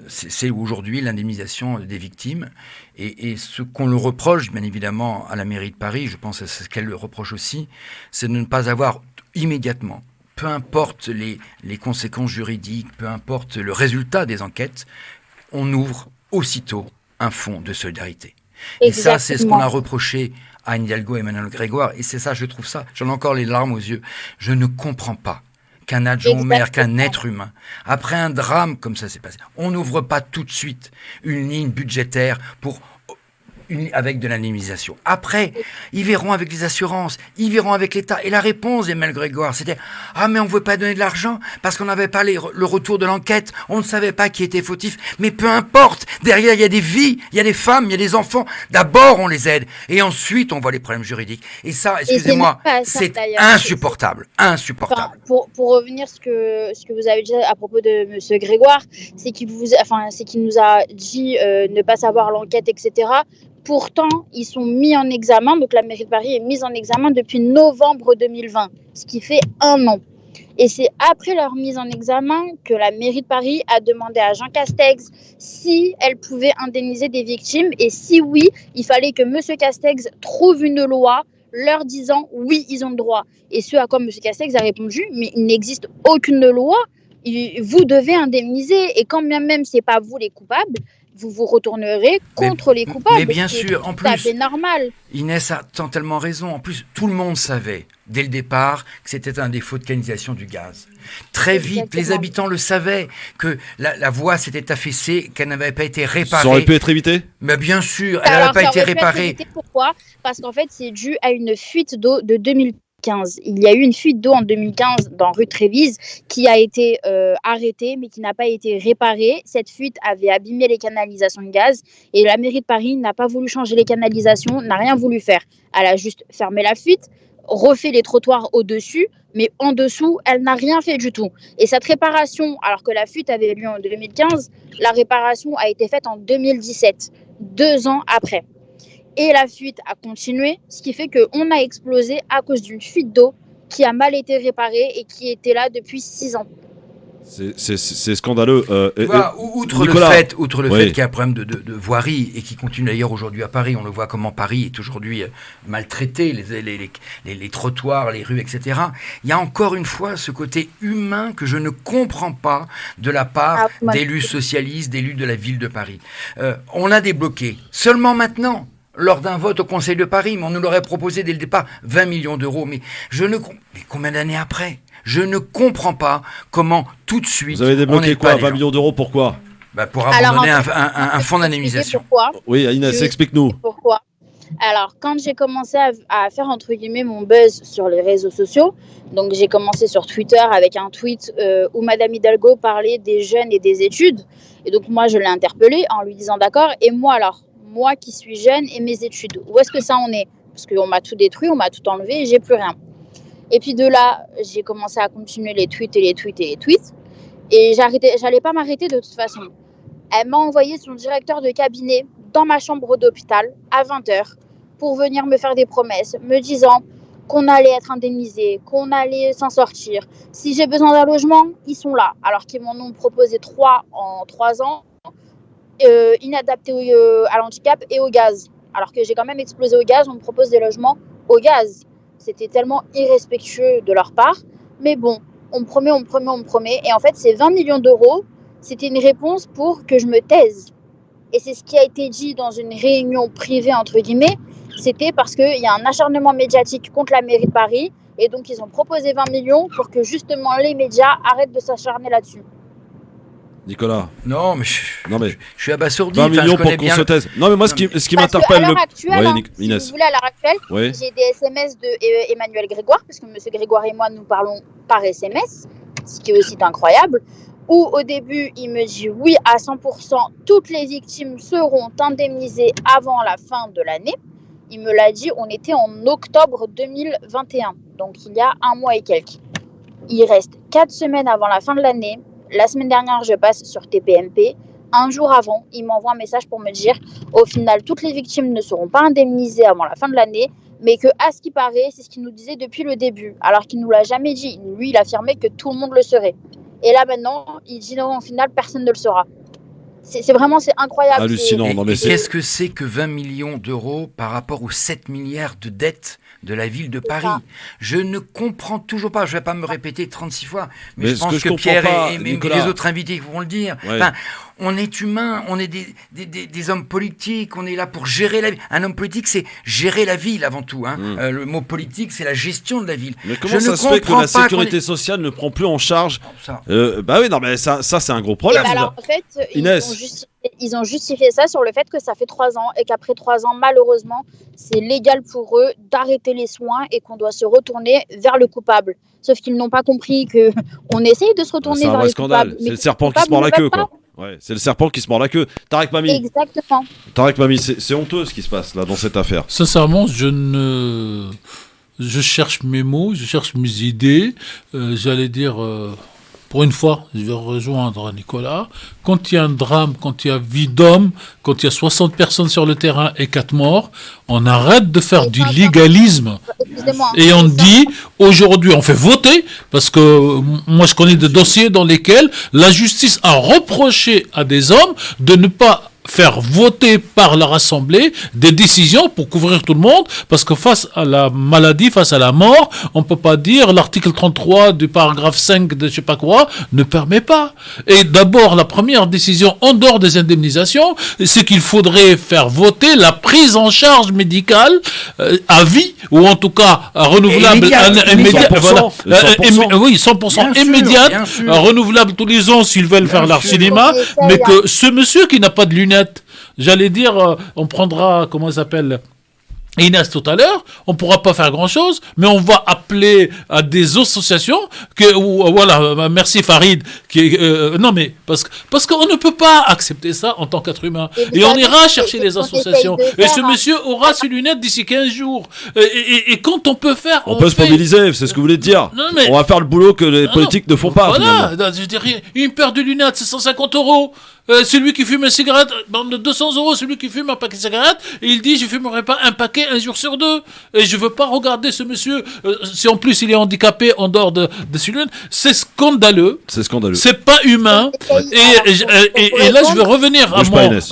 c'est aujourd'hui l'indemnisation des victimes et ce qu'on le reproche bien évidemment à la mairie de Paris, je pense que c'est ce qu'elle le reproche aussi, c'est de ne pas avoir immédiatement, peu importe les conséquences juridiques, peu importe le résultat des enquêtes, on ouvre aussitôt un fonds de solidarité. Exactement. Et ça, c'est ce qu'on a reproché à Anne Hidalgo et Emmanuel Grégoire, et c'est ça, je trouve ça, j'en ai encore les larmes aux yeux, je ne comprends pas qu'un adjoint au maire, qu'un être humain, après un drame comme ça s'est passé, on n'ouvre pas tout de suite une ligne budgétaire avec de l'indemnisation. Après, ils verront avec les assurances, ils verront avec l'État. Et la réponse d'Emmanuel Grégoire, c'était « Ah, mais on ne veut pas donner de l'argent parce qu'on n'avait pas le retour de l'enquête, on ne savait pas qui était fautif. Mais peu importe, derrière, il y a des vies, il y a des femmes, il y a des enfants. D'abord, on les aide et ensuite, on voit les problèmes juridiques. Et ça, excusez-moi, c'est insupportable. Insupportable. Enfin, pour revenir ce que vous avez dit à propos de M. Grégoire, c'est qu'il nous a dit ne pas savoir l'enquête, etc. Pourtant, ils sont mis en examen, donc la mairie de Paris est mise en examen depuis novembre 2020, ce qui fait 1 an. Et c'est après leur mise en examen que la mairie de Paris a demandé à Jean Castex si elle pouvait indemniser des victimes. Et si oui, il fallait que M. Castex trouve une loi leur disant oui, ils ont le droit. Et ce à quoi M. Castex a répondu, mais il n'existe aucune loi, vous devez indemniser. Et quand bien même ce n'est pas vous les coupables, vous vous retournerez contre les coupables. Mais bien sûr, en plus, c'est normal. Inès a tellement raison. En plus, tout le monde savait, dès le départ, que c'était un défaut de canalisation du gaz. Très vite, les habitants le savaient, que la voie s'était affaissée, qu'elle n'avait pas été réparée. Ça aurait pu être évité ? Mais bien sûr, elle n'avait pas été réparée. Pourquoi ? Parce qu'en fait, c'est dû à une fuite d'eau de 2015. Il y a eu une fuite d'eau en 2015 dans rue Trévise qui a été arrêtée mais qui n'a pas été réparée. Cette fuite avait abîmé les canalisations de gaz et la mairie de Paris n'a pas voulu changer les canalisations, n'a rien voulu faire. Elle a juste fermé la fuite, refait les trottoirs au-dessus, mais en dessous, elle n'a rien fait du tout. Et cette réparation, alors que la fuite avait lieu en 2015, la réparation a été faite en 2017, 2 ans après. Et la fuite a continué, ce qui fait qu'on a explosé à cause d'une fuite d'eau qui a mal été réparée et qui était là depuis 6 ans. C'est scandaleux. Outre le fait qu'il y a un problème de voirie et qui continue d'ailleurs aujourd'hui à Paris, on le voit comment Paris est aujourd'hui maltraité, les trottoirs, les rues, etc. Il y a encore une fois ce côté humain que je ne comprends pas de la part d'élus socialistes, d'élus de la ville de Paris. On l'a débloqué seulement maintenant, lors d'un vote au Conseil de Paris, mais on nous l'aurait proposé dès le départ, 20 millions d'euros. Mais combien d'années après ? Je ne comprends pas comment tout de suite... Vous avez débloqué quoi, 20 millions d'euros, pourquoi ? Pour abandonner un fonds d'indemnisation. Oui, Inès, explique-nous. Pourquoi ? Alors, quand j'ai commencé à faire, entre guillemets, mon buzz sur les réseaux sociaux, donc j'ai commencé sur Twitter avec un tweet où Madame Hidalgo parlait des jeunes et des études. Et donc, moi, je l'ai interpellée en lui disant, d'accord, et moi alors ? Moi qui suis jeune et mes études, où est-ce que ça en est ? Parce qu'on m'a tout détruit, on m'a tout enlevé et j'ai plus rien. Et puis de là, j'ai commencé à continuer les tweets. Et j'allais pas m'arrêter de toute façon. Elle m'a envoyé son directeur de cabinet dans ma chambre d'hôpital à 20h pour venir me faire des promesses, me disant qu'on allait être indemnisé, qu'on allait s'en sortir. Si j'ai besoin d'un logement, ils sont là. Alors qu'ils m'en ont proposé 3 en 3 ans. Inadapté à l'handicap et au gaz. Alors que j'ai quand même explosé au gaz, on me propose des logements au gaz. C'était tellement irrespectueux de leur part. Mais bon, on me promet. Et en fait, ces 20 millions d'euros, c'était une réponse pour que je me taise. Et c'est ce qui a été dit dans une réunion privée, entre guillemets. C'était parce qu'il y a un acharnement médiatique contre la mairie de Paris. Et donc, ils ont proposé 20 millions pour que justement les médias arrêtent de s'acharner là-dessus. Nicolas. Non, mais je suis abasourdi. 20 millions pour qu'on se taise. Non, mais moi, ce qui m'interpelle... À l'heure actuelle, si vous voulez, à l'heure actuelle, j'ai des SMS de Emmanuel Grégoire, parce que M. Grégoire et moi, nous parlons par SMS, ce qui est aussi incroyable, où au début, il me dit oui, à 100%, toutes les victimes seront indemnisées avant la fin de l'année. Il me l'a dit, on était en octobre 2021, donc il y a un mois et quelques. Il reste 4 semaines avant la fin de l'année. La semaine dernière, je passe sur TPMP. Un jour avant, il m'envoie un message pour me dire au final, toutes les victimes ne seront pas indemnisées avant la fin de l'année, mais que, à ce qui paraît, c'est ce qu'il nous disait depuis le début, alors qu'il ne nous l'a jamais dit. Lui, il affirmait que tout le monde le serait. Et là, maintenant, il dit non, au final, personne ne le saura. C'est incroyable. Hallucinant. Non, mais qu'est-ce que c'est que 20 millions d'euros par rapport aux 7 milliards de dettes de la ville de Paris? Je ne comprends toujours pas. Je ne vais pas me répéter 36 fois, mais je pense que Pierre et les autres invités vont le dire. Ouais. Enfin, on est humain, on est des hommes politiques, on est là pour gérer la ville. Un homme politique, c'est gérer la ville avant tout. Le mot politique, c'est la gestion de la ville. Mais comment ça se fait que la sécurité sociale ne prend plus en charge bah oui, non, mais ça c'est un gros problème. Alors, en fait, Inès. Ils ont justifié ça sur le fait que ça fait 3 ans et qu'après 3 ans, malheureusement, c'est légal pour eux d'arrêter les soins et qu'on doit se retourner vers le coupable. Sauf qu'ils n'ont pas compris qu'on essaye de se retourner vers le coupable. C'est le serpent qui se mord la queue, quoi. Ouais, c'est le serpent qui se mord la queue. Tarek Mami. Exactement. Tarek Mami, c'est honteux ce qui se passe là dans cette affaire. Sincèrement, je cherche mes mots, je cherche mes idées. J'allais dire, pour une fois, je vais rejoindre Nicolas. Quand il y a un drame, quand il y a vie d'homme, quand il y a 60 personnes sur le terrain et 4 morts, on arrête de faire du légalisme. Et on dit, aujourd'hui, on fait voter, parce que moi je connais des dossiers dans lesquels la justice a reproché à des hommes de ne pas faire voter par leur assemblée des décisions pour couvrir tout le monde, parce que face à la maladie, face à la mort, on peut pas dire l'article 33 du paragraphe 5 de je sais pas quoi ne permet pas. Et d'abord, la première décision en dehors des indemnisations, c'est qu'il faudrait faire voter la prise en charge médicale à vie, ou en tout cas renouvelable immédiate. Oui, 100% immédiate, renouvelable tous les ans s'ils veulent faire leur cinéma, mais que ce monsieur qui n'a pas de lunettes, j'allais dire, on prendra, comment ça s'appelle, Inès tout à l'heure, on pourra pas faire grand chose, mais on va appeler à des associations voilà, merci Farid, non mais parce qu'on ne peut pas accepter ça en tant qu'être humain. Et on ira chercher les associations. Et ce monsieur aura ses lunettes d'ici 15 jours. Et quand on peut faire, on peut se mobiliser, c'est ce que vous voulez dire. Non, mais on va faire le boulot que les politiques ne font pas. Voilà, je dirais, une paire de lunettes, c'est 150 €. Celui qui fume une cigarette, de 200 €, celui qui fume un paquet de cigarettes, et il dit je fumerai pas un paquet un jour sur 2. Et je veux pas regarder ce monsieur, si en plus il est handicapé en dehors de ses lunettes, c'est scandaleux. C'est scandaleux. C'est pas humain. Et là je vais revenir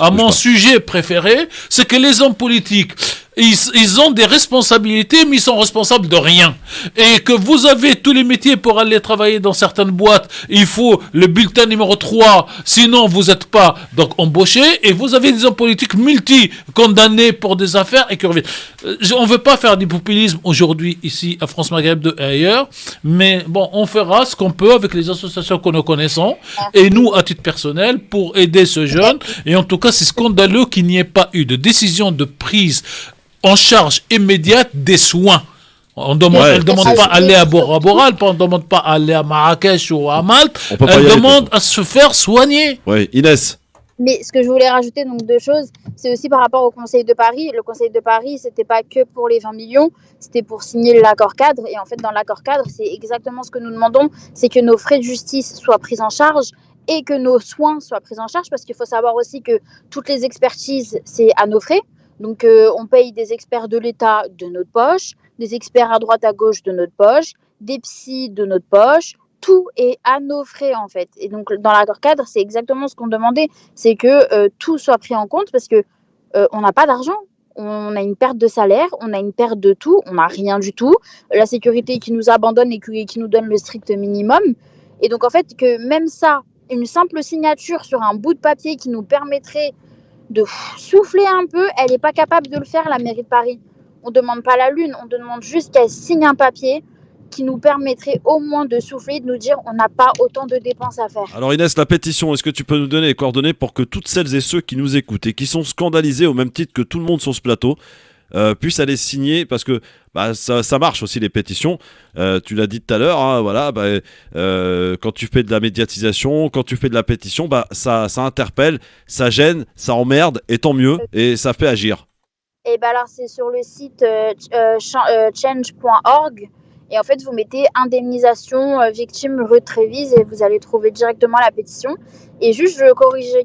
à mon sujet préféré, c'est que les hommes politiques, ils ont des responsabilités, mais ils sont responsables de rien. Et que vous avez tous les métiers pour aller travailler dans certaines boîtes, il faut le bulletin numéro 3, sinon vous n'êtes pas donc embauché, et vous avez des hommes politiques multi-condamnés pour des affaires et qui reviennent. On ne veut pas faire du populisme aujourd'hui, ici, à France Maghreb 2 et ailleurs, mais bon, on fera ce qu'on peut avec les associations que nous connaissons, et nous, à titre personnel, pour aider ce jeune. Et en tout cas, c'est scandaleux qu'il n'y ait pas eu de décision de prise en charge immédiate des soins. Elle ne demande pas à aller à Bora Bora, elle ne demande pas à aller à Marrakech ou à Malte, elle demande à se faire soigner. Oui, Inès. Mais ce que je voulais rajouter, donc 2 choses, c'est aussi par rapport au Conseil de Paris. Le Conseil de Paris, c'était pas que pour les 20 millions, c'était pour signer l'accord cadre. Et en fait, dans l'accord cadre, c'est exactement ce que nous demandons, c'est que nos frais de justice soient pris en charge et que nos soins soient pris en charge, parce qu'il faut savoir aussi que toutes les expertises, c'est à nos frais. Donc, on paye des experts de l'État de notre poche, des experts à droite à gauche de notre poche, des psys de notre poche. Tout est à nos frais, en fait. Et donc, dans l'accord cadre, c'est exactement ce qu'on demandait, c'est que tout soit pris en compte, parce que on n'a pas d'argent. On a une perte de salaire, on a une perte de tout, on n'a rien du tout. La sécurité qui nous abandonne et qui nous donne le strict minimum. Et donc, en fait, que même ça, une simple signature sur un bout de papier qui nous permettrait de souffler un peu, elle n'est pas capable de le faire, la mairie de Paris. On ne demande pas la lune, on demande juste qu'elle signe un papier qui nous permettrait au moins de souffler, de nous dire on n'a pas autant de dépenses à faire. Alors Inès, la pétition, est-ce que tu peux nous donner les coordonnées pour que toutes celles et ceux qui nous écoutent et qui sont scandalisés au même titre que tout le monde sur ce plateau puissent aller signer, parce que ça marche aussi les pétitions, tu l'as dit tout à l'heure, hein, voilà, quand tu fais de la médiatisation, quand tu fais de la pétition, ça interpelle, ça gêne, ça emmerde, et tant mieux, et ça fait agir. Et alors c'est sur le site change.org, et en fait vous mettez indemnisation victime rue de Trévise et vous allez trouver directement la pétition. Et juste je corrigerai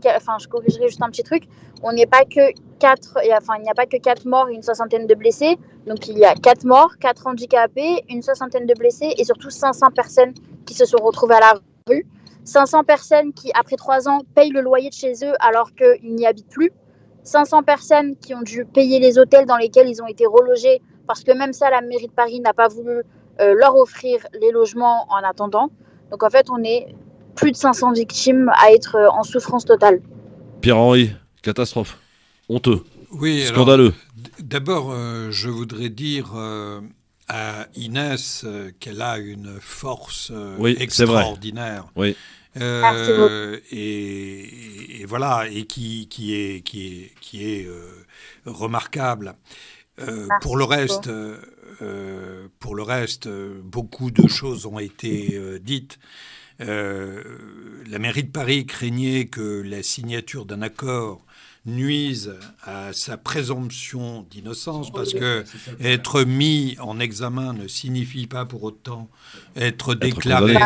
juste un petit truc, on n'est pas que 4, il n'y a pas que 4 morts et une soixantaine de blessés, donc il y a 4 morts, 4 handicapés, une soixantaine de blessés et surtout 500 personnes qui se sont retrouvées à la rue, 500 personnes qui après 3 ans payent le loyer de chez eux alors qu'ils n'y habitent plus, 500 personnes qui ont dû payer les hôtels dans lesquels ils ont été relogés parce que même ça la mairie de Paris n'a pas voulu leur offrir les logements en attendant. Donc en fait on est plus de 500 victimes à être en souffrance totale. Pierre-Henri, catastrophe, honteux, oui, scandaleux. D'abord, je voudrais dire à Inès qu'elle a une force extraordinaire. Oui. Et voilà, et qui est remarquable. Pour le reste, beaucoup de choses ont été dites. La mairie de Paris craignait que la signature d'un accord nuise à sa présomption d'innocence, parce que être mis en examen ne signifie pas pour autant être déclaré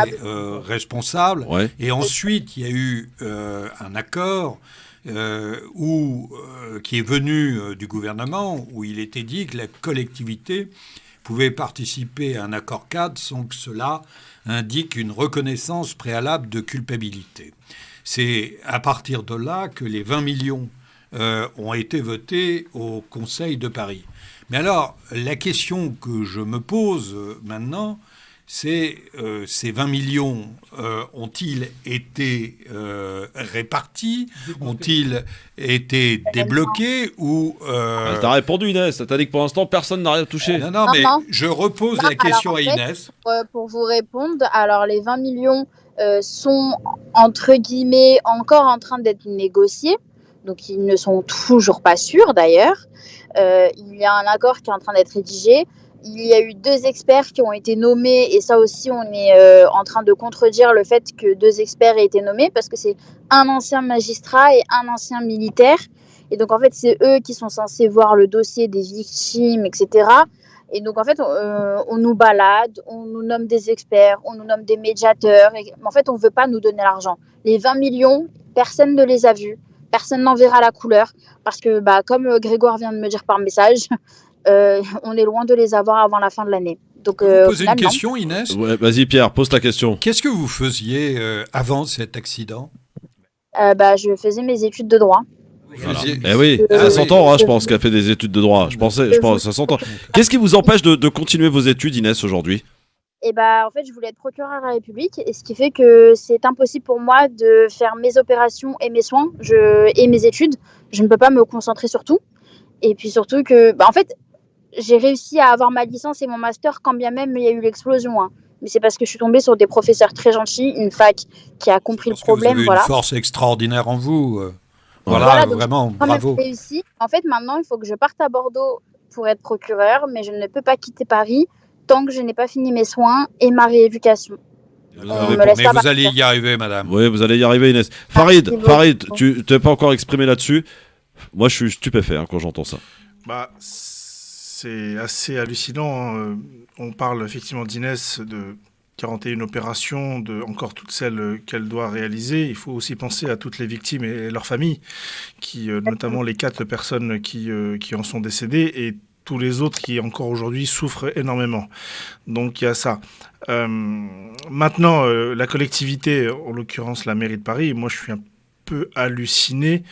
responsable. Ouais. Et ensuite, il y a eu un accord qui est venu du gouvernement, où il était dit que la collectivité pouvait participer à un accord cadre sans que cela indique une reconnaissance préalable de culpabilité. C'est à partir de là que les 20 millions ont été votés au Conseil de Paris. Mais alors, la question que je me pose maintenant, c'est ces 20 millions ont-ils été répartis, ont-ils été débloqués ou... T'as répondu Inès, t'as dit que pour l'instant personne n'a rien touché. Non, mais je repose la question à Inès. Pour vous répondre, alors les 20 millions sont entre guillemets encore en train d'être négociés, donc ils ne sont toujours pas sûrs d'ailleurs. Il y a un accord qui est en train d'être rédigé. Il y a eu 2 experts qui ont été nommés, et ça aussi on est en train de contredire le fait que 2 experts aient été nommés, parce que c'est un ancien magistrat et un ancien militaire, et donc en fait c'est eux qui sont censés voir le dossier des victimes, etc. Et donc en fait on nous balade, on nous nomme des experts, on nous nomme des médiateurs, et en fait on ne veut pas nous donner l'argent. Les 20 millions, personne ne les a vus, personne n'en verra la couleur, parce que comme Grégoire vient de me dire par message, on est loin de les avoir avant la fin de l'année. Donc, vous posez une question, Inès ? Ouais, vas-y Pierre, pose ta question. Qu'est-ce que vous faisiez avant cet accident ? Je faisais mes études de droit. Voilà. Oui, ça s'entend, hein, je pense qu'elle fait des études de droit. Je pense, ça s'entend. Qu'est-ce qui vous empêche de continuer vos études, Inès, aujourd'hui ? En fait, je voulais être procureure à la République, et ce qui fait que c'est impossible pour moi de faire mes opérations et mes soins et mes études. Je ne peux pas me concentrer sur tout. Et puis surtout que, en fait, j'ai réussi à avoir ma licence et mon master quand bien même il y a eu l'explosion. Hein. Mais c'est parce que je suis tombée sur des professeurs très gentils, une fac qui a compris le problème. Vous avez une force extraordinaire en vous. Voilà, vraiment, bravo. J'ai réussi. En fait, maintenant, il faut que je parte à Bordeaux pour être procureur, mais je ne peux pas quitter Paris tant que je n'ai pas fini mes soins et ma rééducation. Mais vous allez y arriver, madame. Oui, vous allez y arriver, Inès. Farid, tu t'es pas encore exprimé là-dessus. Moi, je suis stupéfait quand j'entends ça. C'est assez hallucinant. Hein. On parle effectivement d'Inès, de 41 opérations, de encore toutes celles qu'elle doit réaliser. Il faut aussi penser à toutes les victimes et leurs familles, notamment les 4 personnes qui en sont décédées, et tous les autres qui encore aujourd'hui souffrent énormément. Donc il y a ça. Maintenant, la collectivité, en l'occurrence la mairie de Paris, moi je suis peu halluciné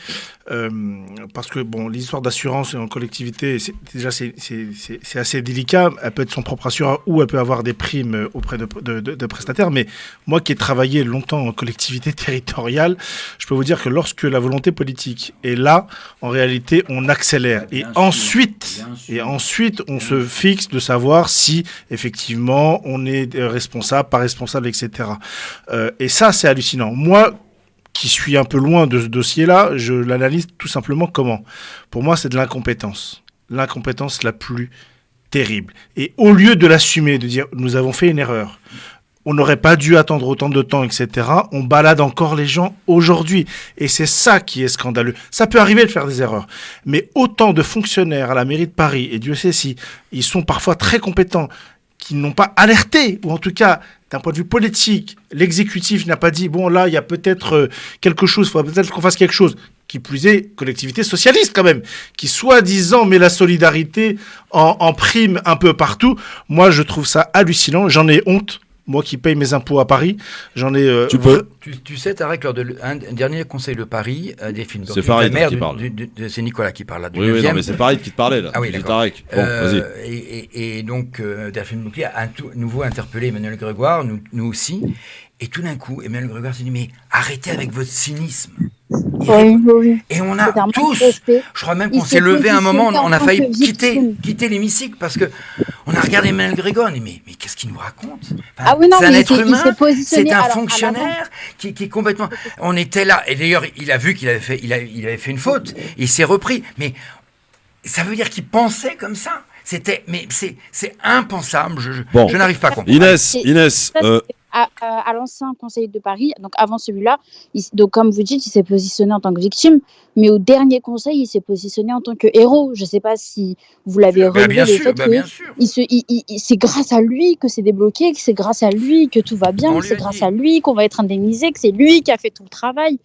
parce que bon, l'histoire d'assurance en collectivité, c'est assez délicat. Elle peut être son propre assureur ou elle peut avoir des primes auprès de prestataires. Mais moi qui ai travaillé longtemps en collectivité territoriale, je peux vous dire que lorsque la volonté politique est là, en réalité, on accélère. Et ensuite, on se fixe de savoir si effectivement on est responsable, pas responsable, etc. Et ça, c'est hallucinant. Moi, qui suis un peu loin de ce dossier-là, je l'analyse tout simplement comment ? Pour moi, c'est de l'incompétence. L'incompétence la plus terrible. Et au lieu de l'assumer, de dire « nous avons fait une erreur », on n'aurait pas dû attendre autant de temps, etc. On balade encore les gens aujourd'hui. Et c'est ça qui est scandaleux. Ça peut arriver de faire des erreurs. Mais autant de fonctionnaires à la mairie de Paris, et Dieu sait si, ils sont parfois très compétents, qui n'ont pas alerté, ou en tout cas, d'un point de vue politique, l'exécutif n'a pas dit, bon là, il y a peut-être quelque chose, il faudrait peut-être qu'on fasse quelque chose. Qui plus est, collectivité socialiste quand même, qui soi-disant met la solidarité en prime un peu partout. Moi, je trouve ça hallucinant, j'en ai honte. Moi qui paye mes impôts à Paris, j'en ai... Tu sais, Tarek, lors d'un dernier conseil de Paris, Delphine c'est Farid qui parle. C'est Nicolas qui parle là. Oui, non, mais c'est Farid qui te parlait là. Ah oui, d'accord. Tarek. Bon, vas-y. Et donc, Delphine Bouclier a nouveau interpellé Emmanuel Grégoire, nous aussi. Et tout d'un coup, Emmanuel Grégoire s'est dit, mais arrêtez avec votre cynisme. Oui. Et on a tous, je crois même qu'on s'est levé à un moment, on a failli quitter l'hémicycle parce que on a regardé Emmanuel Grégoire, on dit mais qu'est-ce qu'il nous raconte ? C'est un être humain, c'est un fonctionnaire qui est complètement... On était là, et d'ailleurs il a vu qu'il avait fait une faute, il s'est repris, mais ça veut dire qu'il pensait comme ça. Mais c'est impensable, je n'arrive pas à comprendre. Inès, à l'ancien conseil de Paris, donc avant celui-là, donc comme vous dites, il s'est positionné en tant que victime, mais au dernier conseil, il s'est positionné en tant que héros. Je ne sais pas si vous l'avez relevé, le fait que c'est grâce à lui que c'est débloqué, que c'est grâce à lui que tout va bien, que c'est grâce à lui qu'on va être indemnisé, que c'est lui qui a fait tout le travail.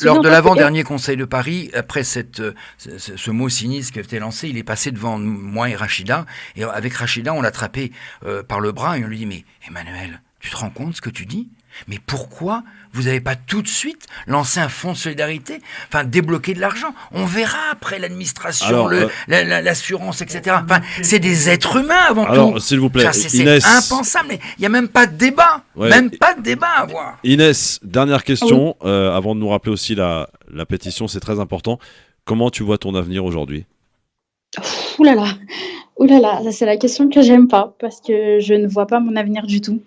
Lors de l'avant-dernier conseil de Paris, après ce mot sinistre qui a été lancé, il est passé devant moi et Rachida. Et avec Rachida, on l'a attrapé par le bras et on lui dit « Mais Emmanuel, tu te rends compte ce que tu dis ? Mais pourquoi vous n'avez pas tout de suite lancé un fonds de solidarité, enfin débloquer de l'argent ? On verra après l'administration, l'assurance, etc. Enfin, c'est des êtres humains avant tout. Alors, s'il vous plaît, c'est impensable. Mais il n'y a même pas de débat. Même pas de débat à avoir. Inès, dernière question, avant de nous rappeler aussi la pétition, c'est très important. Comment tu vois ton avenir aujourd'hui ? Ouh là là, ça c'est la question que j'aime pas, parce que je ne vois pas mon avenir du tout.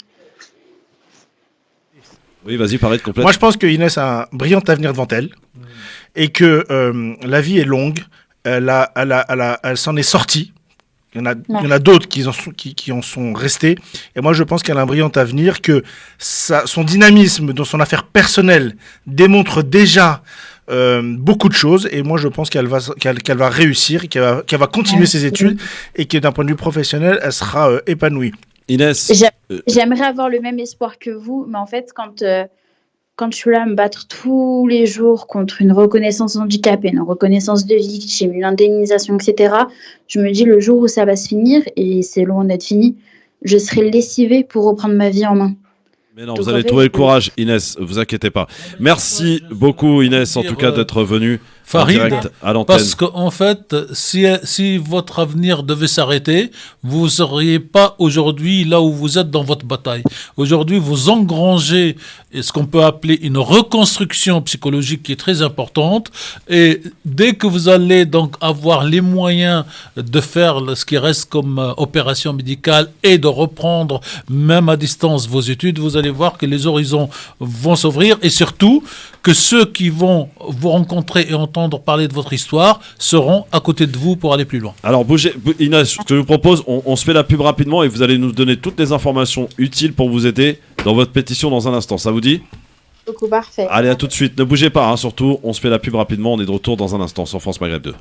Oui, vas-y, paraît complète. Moi, je pense que Inès a un brillant avenir devant elle et que la vie est longue. Elle s'en est sortie. Il y en a d'autres qui en sont restés. Et moi, je pense qu'elle a un brillant avenir, que son dynamisme dans son affaire personnelle démontre déjà beaucoup de choses. Et moi, je pense qu'elle va réussir, qu'elle va continuer ses études et que d'un point de vue professionnel, elle sera épanouie. Inès, j'aimerais avoir le même espoir que vous, mais en fait, quand je suis là à me battre tous les jours contre une reconnaissance handicapée, une reconnaissance de victime, une indemnisation, etc., je me dis le jour où ça va se finir, et c'est loin d'être fini, je serai lessivée pour reprendre ma vie en main. Mais non, vous allez trouver le courage, Inès, vous inquiétez pas. Merci beaucoup, Inès, en tout cas, d'être venue Farid, en direct à l'antenne. Parce qu'en fait, si votre avenir devait s'arrêter, vous ne seriez pas aujourd'hui là où vous êtes dans votre bataille. Aujourd'hui, vous engrangez ce qu'on peut appeler une reconstruction psychologique qui est très importante. Et dès que vous allez donc avoir les moyens de faire ce qui reste comme opération médicale et de reprendre même à distance vos études, vous allez voir que les horizons vont s'ouvrir et surtout que ceux qui vont vous rencontrer et entendre parler de votre histoire seront à côté de vous pour aller plus loin. Alors, Inès, ce que je vous propose, on se fait la pub rapidement et vous allez nous donner toutes les informations utiles pour vous aider dans votre pétition dans un instant. Ça vous dit ? Beaucoup, parfait. Allez, à tout de suite. Ne bougez pas, surtout, on se fait la pub rapidement. On est de retour dans un instant sur France Maghreb 2.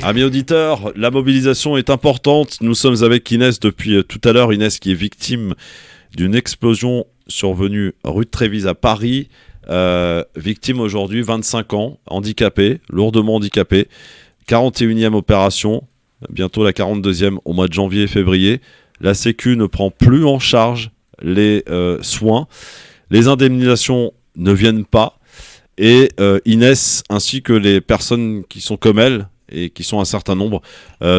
Amis auditeurs, la mobilisation est importante. Nous sommes avec Inès depuis tout à l'heure. Inès qui est victime d'une explosion survenue rue de Trévise à Paris. Victime aujourd'hui, 25 ans, handicapée, lourdement handicapée. 41e opération, bientôt la 42e au mois de janvier et février. La Sécu ne prend plus en charge les soins. Les indemnisations ne viennent pas. Et Inès, ainsi que les personnes qui sont comme elle, et qui sont un certain nombre,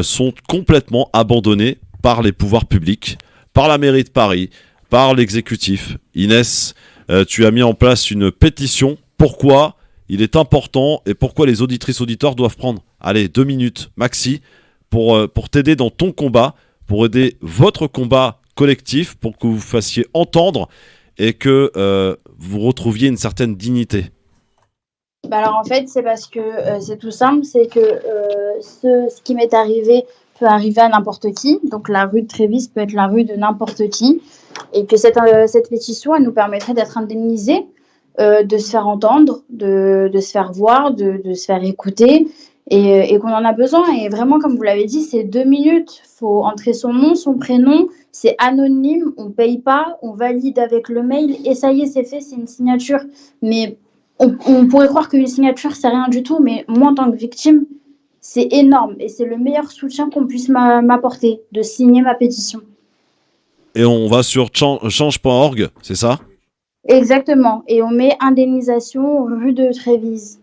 sont complètement abandonnées par les pouvoirs publics, par la mairie de Paris, par l'exécutif. Inès, tu as mis en place une pétition. Pourquoi il est important et pourquoi les auditrices auditeurs doivent prendre, 2 minutes maxi, pour t'aider dans ton combat, pour aider votre combat collectif, pour que vous fassiez entendre et que vous retrouviez une certaine dignité. Alors en fait, c'est parce que c'est tout simple, c'est que ce qui m'est arrivé peut arriver à n'importe qui. Donc la rue de Trévise peut être la rue de n'importe qui. Et que cette pétition, elle nous permettrait d'être indemnisés, de se faire entendre, de se faire voir, de se faire écouter et qu'on en a besoin. Et vraiment, comme vous l'avez dit, c'est 2 minutes. Il faut entrer son nom, son prénom. C'est anonyme, on ne paye pas, on valide avec le mail et ça y est, c'est fait, c'est une signature. Mais on pourrait croire qu'une signature, c'est rien du tout, mais moi, en tant que victime, c'est énorme. Et c'est le meilleur soutien qu'on puisse m'apporter, de signer ma pétition. Et on va sur change.org, c'est ça ? Exactement. Et on met indemnisation rue de Trévise.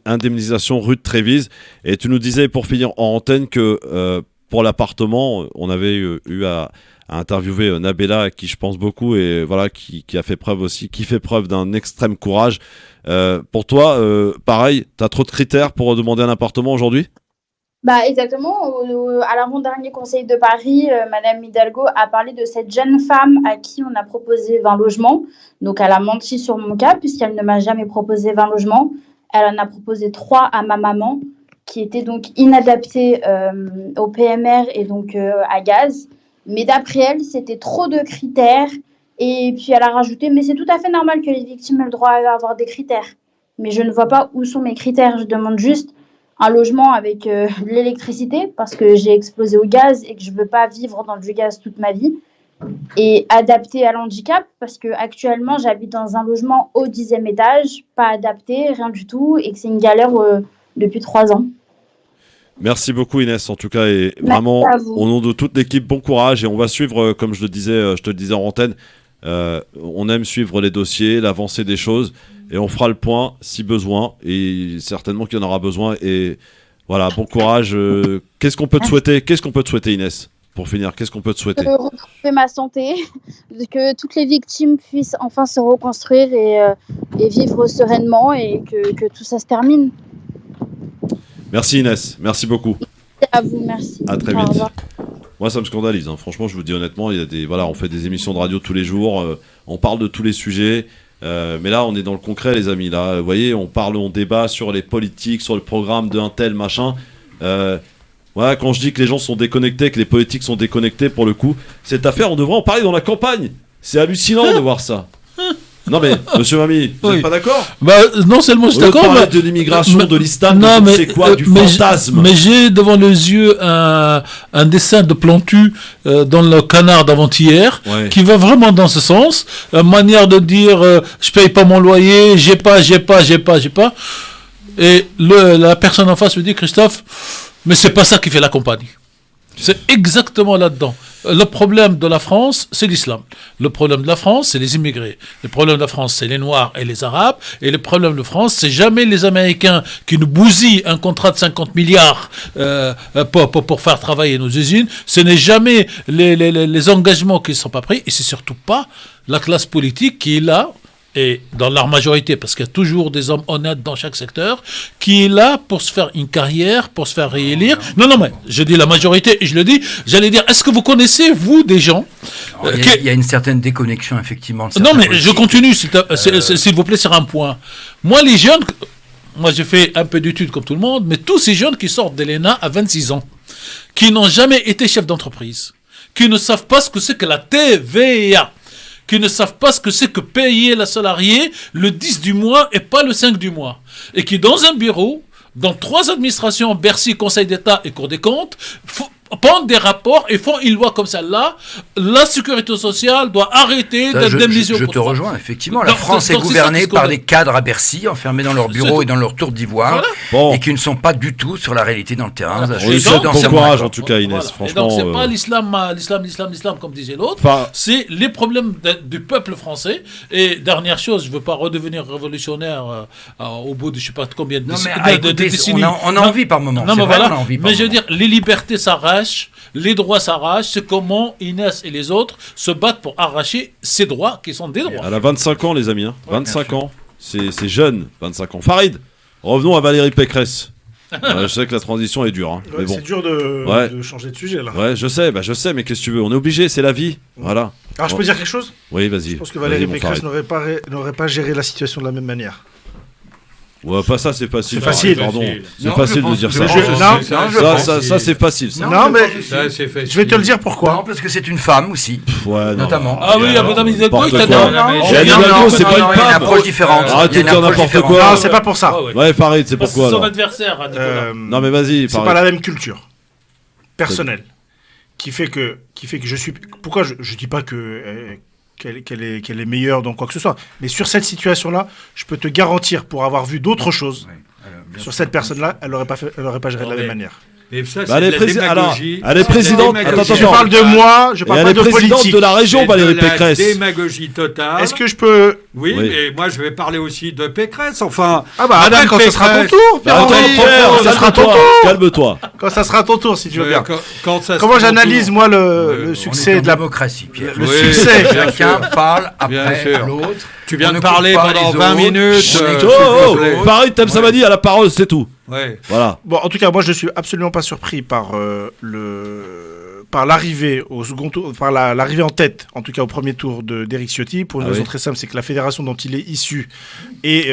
Indemnisation rue de Trévise. Et tu nous disais, pour finir en antenne, que pour l'appartement, on avait eu à interviewer Nabella, à qui je pense beaucoup, et voilà, qui a fait preuve aussi, qui fait preuve d'un extrême courage. Pour toi, pareil, tu as trop de critères pour demander un appartement aujourd'hui ? Exactement. À l'avant-dernier conseil de Paris, Madame Hidalgo a parlé de cette jeune femme à qui on a proposé 20 logements. Donc, elle a menti sur mon cas, puisqu'elle ne m'a jamais proposé 20 logements. Elle en a proposé 3 à ma maman, qui était donc inadaptée au PMR et donc à gaz. Mais d'après elle, c'était trop de critères. Et puis, elle a rajouté, mais c'est tout à fait normal que les victimes aient le droit à avoir des critères. Mais je ne vois pas où sont mes critères. Je demande juste un logement avec l'électricité, parce que j'ai explosé au gaz et que je ne veux pas vivre dans du gaz toute ma vie. Et adapté à l'handicap, parce qu'actuellement, j'habite dans un logement au 10e étage, pas adapté, rien du tout, et que c'est une galère depuis 3 ans. Merci beaucoup Inès, en tout cas, et vraiment, au nom de toute l'équipe, bon courage, et on va suivre, comme je te le disais en antenne, on aime suivre les dossiers, l'avancée des choses, et on fera le point si besoin, et certainement qu'il y en aura besoin, et voilà, bon courage. Qu'est-ce qu'on peut te souhaiter Inès ? Pour finir, qu'est-ce qu'on peut te souhaiter ? Retrouver ma santé, que toutes les victimes puissent enfin se reconstruire et vivre sereinement, et que tout ça se termine. Merci Inès, merci beaucoup. À vous, merci. À très vite. Moi, ça me scandalise. Franchement, je vous dis honnêtement, on fait des émissions de radio tous les jours, on parle de tous les sujets, mais là, on est dans le concret, les amis. Là, vous voyez, on débat sur les politiques, sur le programme d'un tel machin. Voilà, quand je dis que les gens sont déconnectés, que les politiques sont déconnectés, pour le coup, cette affaire, on devrait en parler dans la campagne. C'est hallucinant de voir ça. Non mais, monsieur Mamie, vous n'êtes pas d'accord ? Non seulement je suis d'accord, mais de l'immigration, de l'islam, c'est quoi, du fantasme. Mais j'ai devant les yeux un dessin de Plantu dans le Canard d'avant-hier, qui va vraiment dans ce sens, manière de dire je paye pas mon loyer, j'ai pas. Et la personne en face me dit, Christophe, mais c'est pas ça qui fait la campagne. C'est exactement là-dedans. Le problème de la France, c'est l'islam. Le problème de la France, c'est les immigrés. Le problème de la France, c'est les Noirs et les Arabes. Et le problème de France, c'est jamais les Américains qui nous bousillent un contrat de 50 milliards pour faire travailler nos usines. Ce n'est jamais les engagements qui ne sont pas pris. Et c'est surtout pas la classe politique qui est là, et dans leur majorité, parce qu'il y a toujours des hommes honnêtes dans chaque secteur, qui est là pour se faire une carrière, pour se faire réélire. Non, mais je dis la majorité, et je le dis, j'allais dire, est-ce que vous connaissez, vous, des gens il y a une certaine déconnexion, effectivement. Non, mais je continue, s'il vous plaît, sur un point. Moi, les jeunes, j'ai fait un peu d'études comme tout le monde, mais tous ces jeunes qui sortent de l'ENA à 26 ans, qui n'ont jamais été chefs d'entreprise, qui ne savent pas ce que c'est que la TVA, qui ne savent pas ce que c'est que payer la salariée le 10 du mois et pas le 5 du mois. Et qui, dans un bureau, dans 3 administrations, Bercy, Conseil d'État et Cour des comptes, prennent des rapports et font une loi comme celle-là. La sécurité sociale doit arrêter d'indemniser. Je te rejoins, effectivement. La France est gouvernée par des cadres à Bercy, enfermés dans leur bureau et dans leur tour d'ivoire, et qui ne sont pas du tout sur la réalité dans le terrain. Bon courage, en tout cas, Inès. Franchement. Et donc, c'est pas l'islam, comme disait l'autre. C'est les problèmes du peuple français. Et dernière chose, je veux pas redevenir révolutionnaire au bout de je sais pas combien de décennies. On a envie par moment. Non, mais voilà. Mais je veux dire, les libertés s'arrachent, les droits s'arrachent. C'est comment Inès et les autres se battent pour arracher ces droits qui sont des droits. Elle a 25 ans, les amis. 25 ans. C'est jeune, 25 ans. Farid, revenons à Valérie Pécresse. Je sais que la transition est dure. Mais bon. C'est dur de changer de sujet là. Ouais, je sais, mais qu'est-ce que tu veux? On est obligé, c'est la vie. Voilà. Alors je peux dire quelque chose? Oui, vas-y. Je pense que Valérie Pécresse n'aurait pas géré la situation de la même manière. Ouais, pas ça, c'est facile. C'est facile. Pardon. C'est facile de dire ça. Ça, c'est facile. Non, mais je vais te le dire pourquoi. Non, parce que c'est une femme aussi. Ouais, notamment. Ah oui, Madame Hidalgo, c'est pas une une approche différente. Arrêtez de dire n'importe quoi. Non, c'est pas pour ça. Ouais, Farid, c'est pourquoi. C'est son adversaire, Nicolas. Non, mais vas-y. C'est pas la même culture personnelle qui fait que je suis. Pourquoi je dis pas qu'elle est meilleure dans quoi que ce soit. Mais sur cette situation-là, je peux te garantir, pour avoir vu d'autres choses, sur cette personne-là, elle n'aurait pas géré de la même manière. Et ça, elle est présidente. Je parle de moi, je parle pas de politique. Elle est présidente de la région, Valérie Pécresse. Démagogie totale. Est-ce que je peux... Oui, mais moi je vais parler aussi de Pécresse. Enfin, Madame quand Pécresse... ça sera ton tour. Ça sera ton tour. Calme-toi. Quand ça sera ton tour, si tu veux bien. Comment j'analyse moi le succès de la démocratie, Pierre. Le succès. Chacun parle après l'autre. Tu viens de parler pendant 20 minutes. Farid Temsamani a la parole, c'est tout. Ouais. Voilà. Bon, en tout cas, moi, je suis absolument pas surpris par l'arrivée au second tour, par l'arrivée en tête, en tout cas au premier tour d'Éric Ciotti, pour une raison très simple, c'est que la fédération dont il est issu est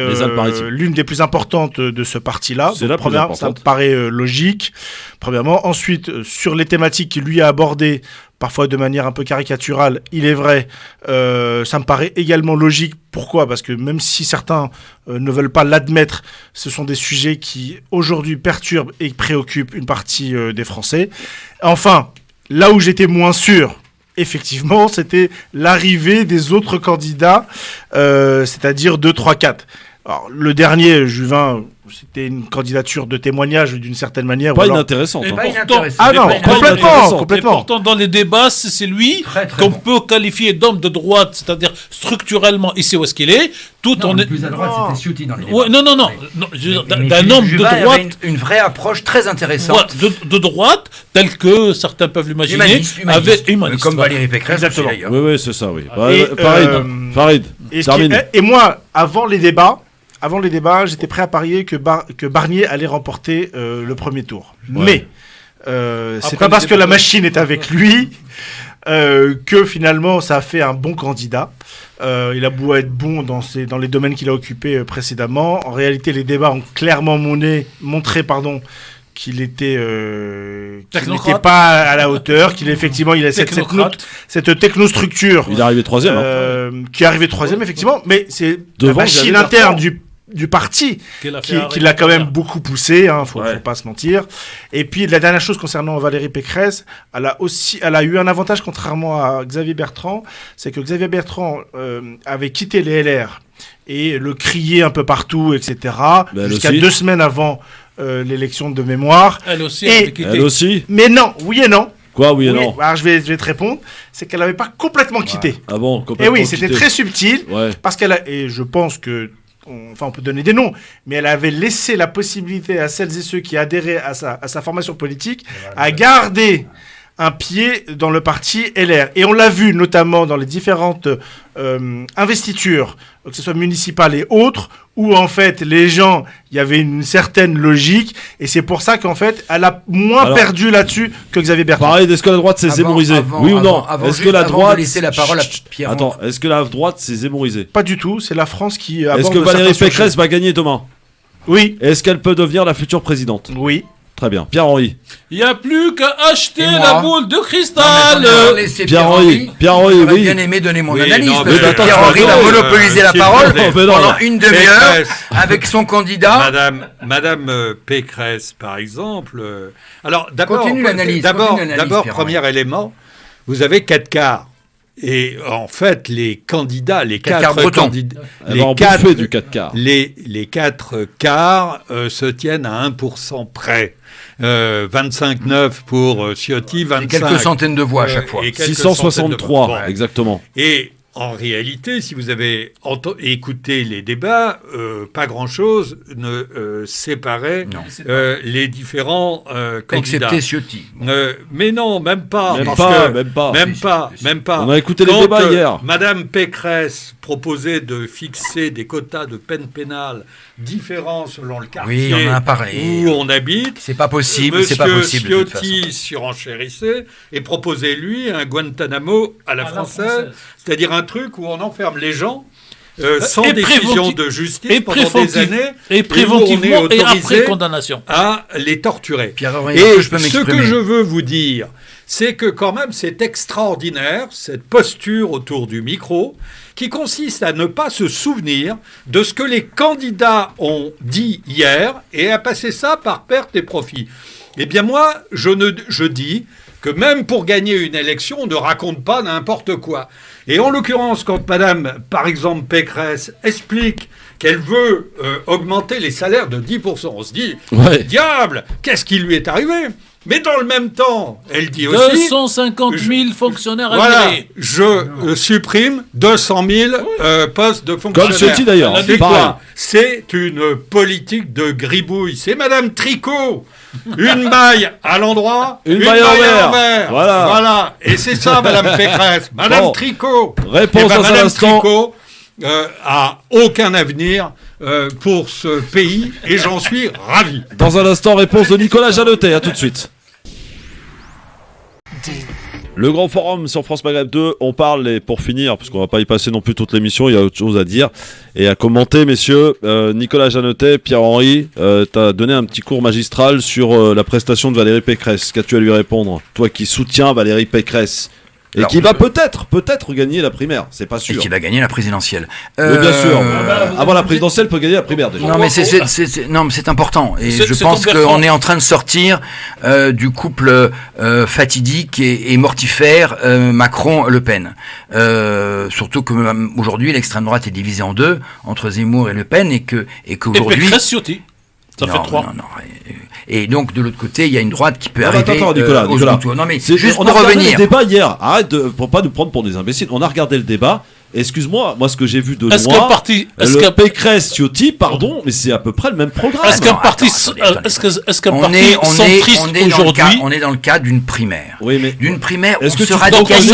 l'une des plus importantes de ce parti-là. C'est la plus importante. Ça me paraît logique. Premièrement, ensuite, sur les thématiques qu'il lui a abordées, parfois de manière un peu caricaturale, il est vrai, ça me paraît également logique. Pourquoi ? Parce que même si certains ne veulent pas l'admettre, ce sont des sujets qui aujourd'hui perturbent et préoccupent une partie des Français. Enfin, là où j'étais moins sûr, effectivement, c'était l'arrivée des autres candidats, c'est-à-dire 2, 3, 4. Alors, le dernier, Juvin, c'était une candidature de témoignage d'une certaine manière. Pas inintéressante. Ah non, complètement. Pourtant, dans les débats, c'est lui qu'on peut qualifier d'homme de droite, c'est-à-dire structurellement, il sait où est-ce qu'il est. Le plus à droite, c'était Ciotti dans les débats. Ouais, non. D'un homme de droite. Une vraie approche très intéressante. De droite, tel que certains peuvent l'imaginer. Humaniste. Comme Valérie Pécresse. Exactement. Oui, c'est ça, oui. Farid, termine. Et moi, avant les débats, j'étais prêt à parier que Barnier allait remporter le premier tour. Ouais. Mais c'est pas parce que la machine est avec lui que finalement ça a fait un bon candidat. Il a beau être bon dans les domaines qu'il a occupés précédemment. En réalité, les débats ont clairement montré qu'il n'était pas à la hauteur, qu'il effectivement il a cette technostructure. Il est arrivé troisième. Qui est arrivé troisième, effectivement, mais c'est la machine interne du parti qui l'a quand même beaucoup poussé, faut pas se mentir. Et puis la dernière chose concernant Valérie Pécresse, elle a eu un avantage contrairement à Xavier Bertrand, c'est que Xavier Bertrand avait quitté les LR et le criait un peu partout, etc. Jusqu'à 2 semaines avant l'élection de mémoire. Elle aussi. Mais non, oui et non. Quoi, oui et non? Alors je vais te répondre. C'est qu'elle n'avait pas complètement quitté. Ah bon, complètement. Et oui, c'était très subtil. Ouais. Parce et je pense que, on peut donner des noms, mais elle avait laissé la possibilité à celles et ceux qui adhéraient à sa formation politique à garder un pied dans le parti LR. Et on l'a vu notamment dans les différentes investitures, que ce soit municipales et autres, où en fait les gens, il y avait une certaine logique, et c'est pour ça qu'en fait elle a moins perdu là-dessus que Xavier Bertrand. Pareil, est-ce que la droite s'est zémorisée? Oui ou non? Est-ce que la droite... laisser la parole à Pierre. Attends, est-ce que la droite s'est zémorisée? Pas du tout, c'est la France qui... Est-ce que Valérie Pécresse va gagner, Thomas? Oui. Est-ce qu'elle peut devenir la future présidente? Oui. Très bien. Pierre-Henri. Il n'y a plus qu'à acheter la boule de cristal. Pierre-Henri, oui. Bien aimé donner mon analyse. Non, parce que Pierre-Henri va monopoliser la parole pendant une demi-heure avec son candidat. Madame Pécresse, par exemple. Alors, d'abord, Continue l'analyse, premier élément, vous avez 4 quarts. Et en fait, les candidats, les 4 candidats, les 4 quarts se tiennent à 1% près. 25,9 pour Ciotti, 25. Quelques centaines de voix à chaque fois. 663, exactement. Et en réalité, si vous avez écouté les débats, pas grand-chose ne séparait les différents candidats. Excepté Ciotti. Mais non, même pas. Même pas. On a écouté les débats hier. Madame Pécresse proposait de fixer des quotas de peine pénale différents selon le quartier où on habite. C'est pas possible. Monsieur c'est pas possible. Ciotti surenchérissait et proposait, lui, un Guantanamo à la française, c'est-à-dire un truc où on enferme les gens sans décision de justice pendant des années et préventivement et après condamnation à les torturer. Et ce que je veux vous dire, c'est que quand même c'est extraordinaire cette posture autour du micro qui consiste à ne pas se souvenir de ce que les candidats ont dit hier et à passer ça par perte et profit. Eh bien moi, je dis que même pour gagner une élection, on ne raconte pas n'importe quoi. Et en l'occurrence, quand Madame, par exemple, Pécresse explique qu'elle veut augmenter les salaires de 10%, on se dit, diable, qu'est-ce qui lui est arrivé ? Mais dans le même temps, elle dit aussi... 250 000 fonctionnaires agréés. Je supprime 200 000 postes de fonctionnaires. Comme Ciotti d'ailleurs. C'est quoi ? C'est une politique de gribouille. C'est Madame Tricot. Une maille à l'endroit, une maille à l'envers. Voilà. Et c'est ça, Madame Pécresse. Madame Tricot. Réponse à Madame l'instant. Tricot a aucun avenir pour ce pays et j'en suis ravi. Dans un instant, réponse de Nicolas Jeannetet. À tout de suite. Le grand forum sur France Maghreb 2, on parle, et pour finir, parce qu'on va pas y passer non plus toute l'émission, il y a autre chose à dire et à commenter, messieurs. Nicolas Jeannetet, Pierre-Henri, t'as donné un petit cours magistral sur la prestation de Valérie Pécresse. Qu'as-tu à lui répondre ? Toi qui soutiens Valérie Pécresse. Et qui va peut-être gagner la primaire, c'est pas sûr. Et qui va gagner la présidentielle. Oui, bien sûr. Avant la présidentielle, peut gagner la primaire déjà. Non, mais c'est important. Et je pense qu'on est en train de sortir du couple fatidique et mortifère Macron-Le Pen. Surtout qu'aujourd'hui, l'extrême droite est divisée en deux entre Zemmour et Le Pen et qu'aujourd'hui. Et Pécresse-Ciotti. Ça fait 3. Non. Et donc de l'autre côté, il y a une droite qui peut arriver. Attends, Nicolas. Non mais juste on pour a revenir. Le débat hier. Arrête pour pas nous prendre pour des imbéciles. On a regardé le débat. Excuse-moi, moi ce que j'ai vu de loin, Pécresse, Ciotti, pardon, mais c'est à peu près le même programme. Est-ce qu'un parti centriste aujourd'hui, on est dans le cas d'une primaire. Oui, mais d'une primaire, on se radicalise.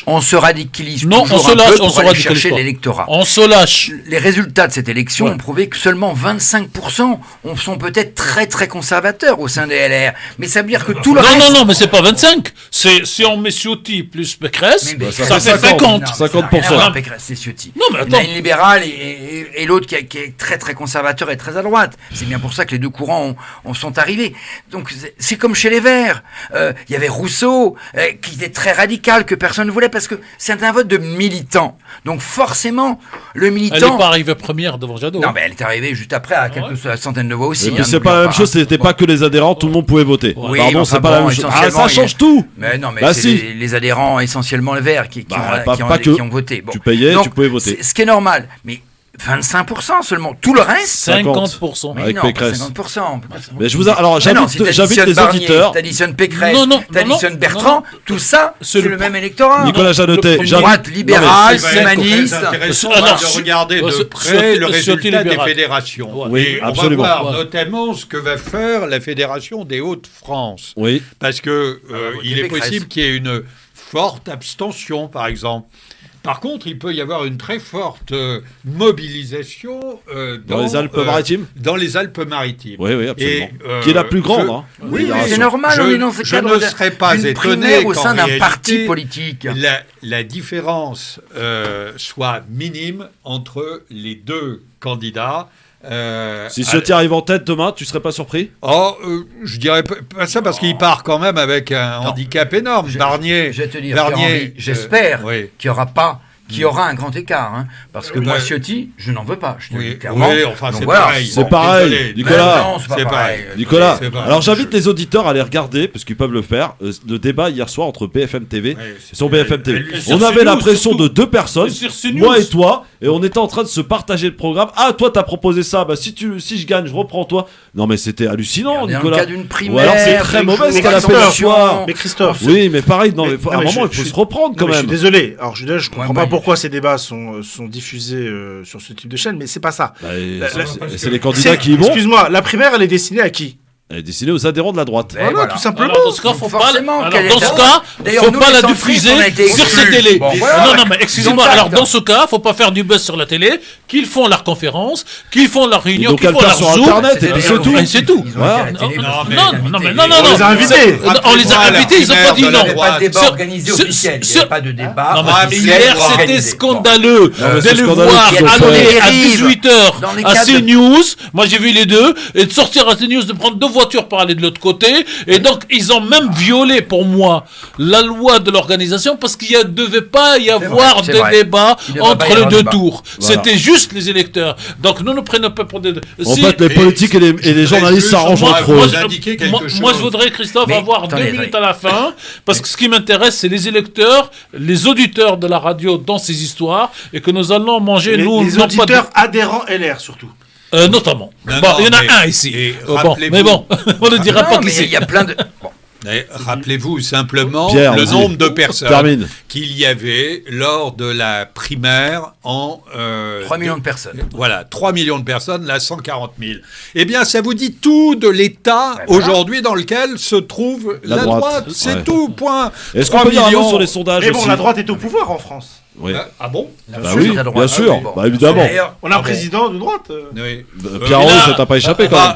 On se radicalise. Non, on se lâche. On se radicalise chercher l'électorat. On se lâche. Les résultats de cette élection ont prouvé que seulement 25% sont peut-être très très conservateurs au sein des LR. Mais ça veut dire que tout le reste. Non, mais c'est pas 25. Si on met Ciotti plus Pécresse. Ça fait 50%. Pécresse, c'est Ciotti. Non, mais attends. Il y a une libérale et l'autre qui est très très conservateur et très à droite. C'est bien pour ça que les deux courants sont arrivés. Donc c'est comme chez les Verts. Il y avait Rousseau qui était très radical, que personne ne voulait parce que c'est un vote de militants. Donc forcément, le militant... Elle n'est pas arrivée première devant Jadot. Non, mais elle est arrivée juste après à quelques centaines de voix aussi. Mais c'est pas la même chose, c'était pas que les adhérents, tout le monde pouvait voter. Oui, pardon, c'est pas la même chose. Ah, ça change tout. Mais non, mais c'est les adhérents, essentiellement les Verts, qui ont voté. Bon. Tu payais, donc, tu pouvais voter. Ce qui est normal, mais 25% seulement. Tout le reste, 50%. Mais avec non, Pécresse. 50%. Mais j'invite les auditeurs. T'additionnes Pécresse, t'additionnes Bertrand, tout ça, c'est le même électorat. Nicolas Jeannetet, droite libérale, humaniste. C'est intéressant de regarder de près le résultat des fédérations. Oui, absolument. On va voir notamment ce que va faire la Fédération des Hauts-de-France. Oui. Parce que il est possible qu'il y ait une forte abstention, par exemple. Par contre, il peut y avoir une très forte mobilisation dans les Alpes-Maritimes. Dans les Alpes-Maritimes. Oui, absolument. Qui est la plus grande. Oui, c'est normal. On est dans ce cadre je ne serais pas étonné au sein d'un parti politique. La différence soit minime entre les deux candidats. Si Ciotti arrive en tête demain, tu serais pas surpris? Je dirais pas ça parce qu'il part quand même avec un handicap énorme. Barnier. Je vais te dire, j'espère qu'il y aura un grand écart, hein, parce que moi, Ciotti, je n'en veux pas, je te dis clairement. Oui, enfin, c'est pareil. C'est pareil, Nicolas. Non, c'est pas pareil. Nicolas, alors j'invite les auditeurs à aller regarder, parce qu'ils peuvent le faire, le débat hier soir entre BFM TV et sur BFM TV. On avait l'impression de deux personnes, moi et toi, et on était en train de se partager le programme. Ah, toi, t'as proposé ça, bah si je gagne, je reprends toi. Non, mais c'était hallucinant, Nicolas. Dans le cas d'une primaire, ou alors c'est très mauvais ce qu'elle a fait le soir. Mais Christophe. Oui, mais pareil, à un moment, il faut se reprendre quand même. Je suis désolé. Alors, je comprends pas pourquoi ces débats sont diffusés sur ce type de chaîne, mais c'est pas ça. C'est les candidats qui y vont. Excuse-moi, la primaire, elle est destinée à qui? Elle est destinée aux adhérents de la droite. Voilà, tout simplement. Alors, dans ce cas, faut pas la diffuser sur ces télés. Non, mais excusez-moi. Alors, dans ce cas, faut pas faire du buzz sur la télé, qu'ils font leur conférence, qu'ils font leur réunion, qu'ils font leur sur Zoom. Internet, et puis c'est tout. C'est tout. Non, mais on les a invités. On les a invités, ils ont pas dit non. Il n'y avait pas de débat organisé officiel. Il n'y avait pas de débat. Hier, c'était scandaleux de le voir aller à 18h à CNews. Moi, j'ai vu les deux. Et de sortir à CNews, de prendre deux voitures pour aller de l'autre côté. Et donc, ils ont même violé, pour moi, la loi de l'organisation parce qu'il ne devait pas y avoir de débat entre les deux tours. Voilà. C'était juste les électeurs. Donc, nous ne prenons pas pour des... En fait, les politiques et les journalistes s'arrangent entre eux. Moi, je voudrais, Christophe, avoir 2 minutes à la fin parce que ce qui m'intéresse, c'est les électeurs, les auditeurs de la radio dans ces histoires et que nous allons manger, les auditeurs adhérents LR, surtout. Notamment. Il y en a un ici. Mais bon, on ne dira pas qui c'est. Il y a plein de... Rappelez-vous simplement le nombre de personnes qu'il y avait lors de la primaire en... 3 millions de personnes. Voilà, 3 millions de personnes, là 140 000. Eh bien, ça vous dit tout de l'état aujourd'hui dans lequel se trouve la droite. C'est tout, point. Est-ce qu'on peut dire un mot sur les sondages aussi ? Mais bon, la droite est au pouvoir en France. Oui. Ah bon ? Oui, bien sûr, évidemment. On a un président de droite. Oui. Pierrot, ça t'a pas échappé quand même.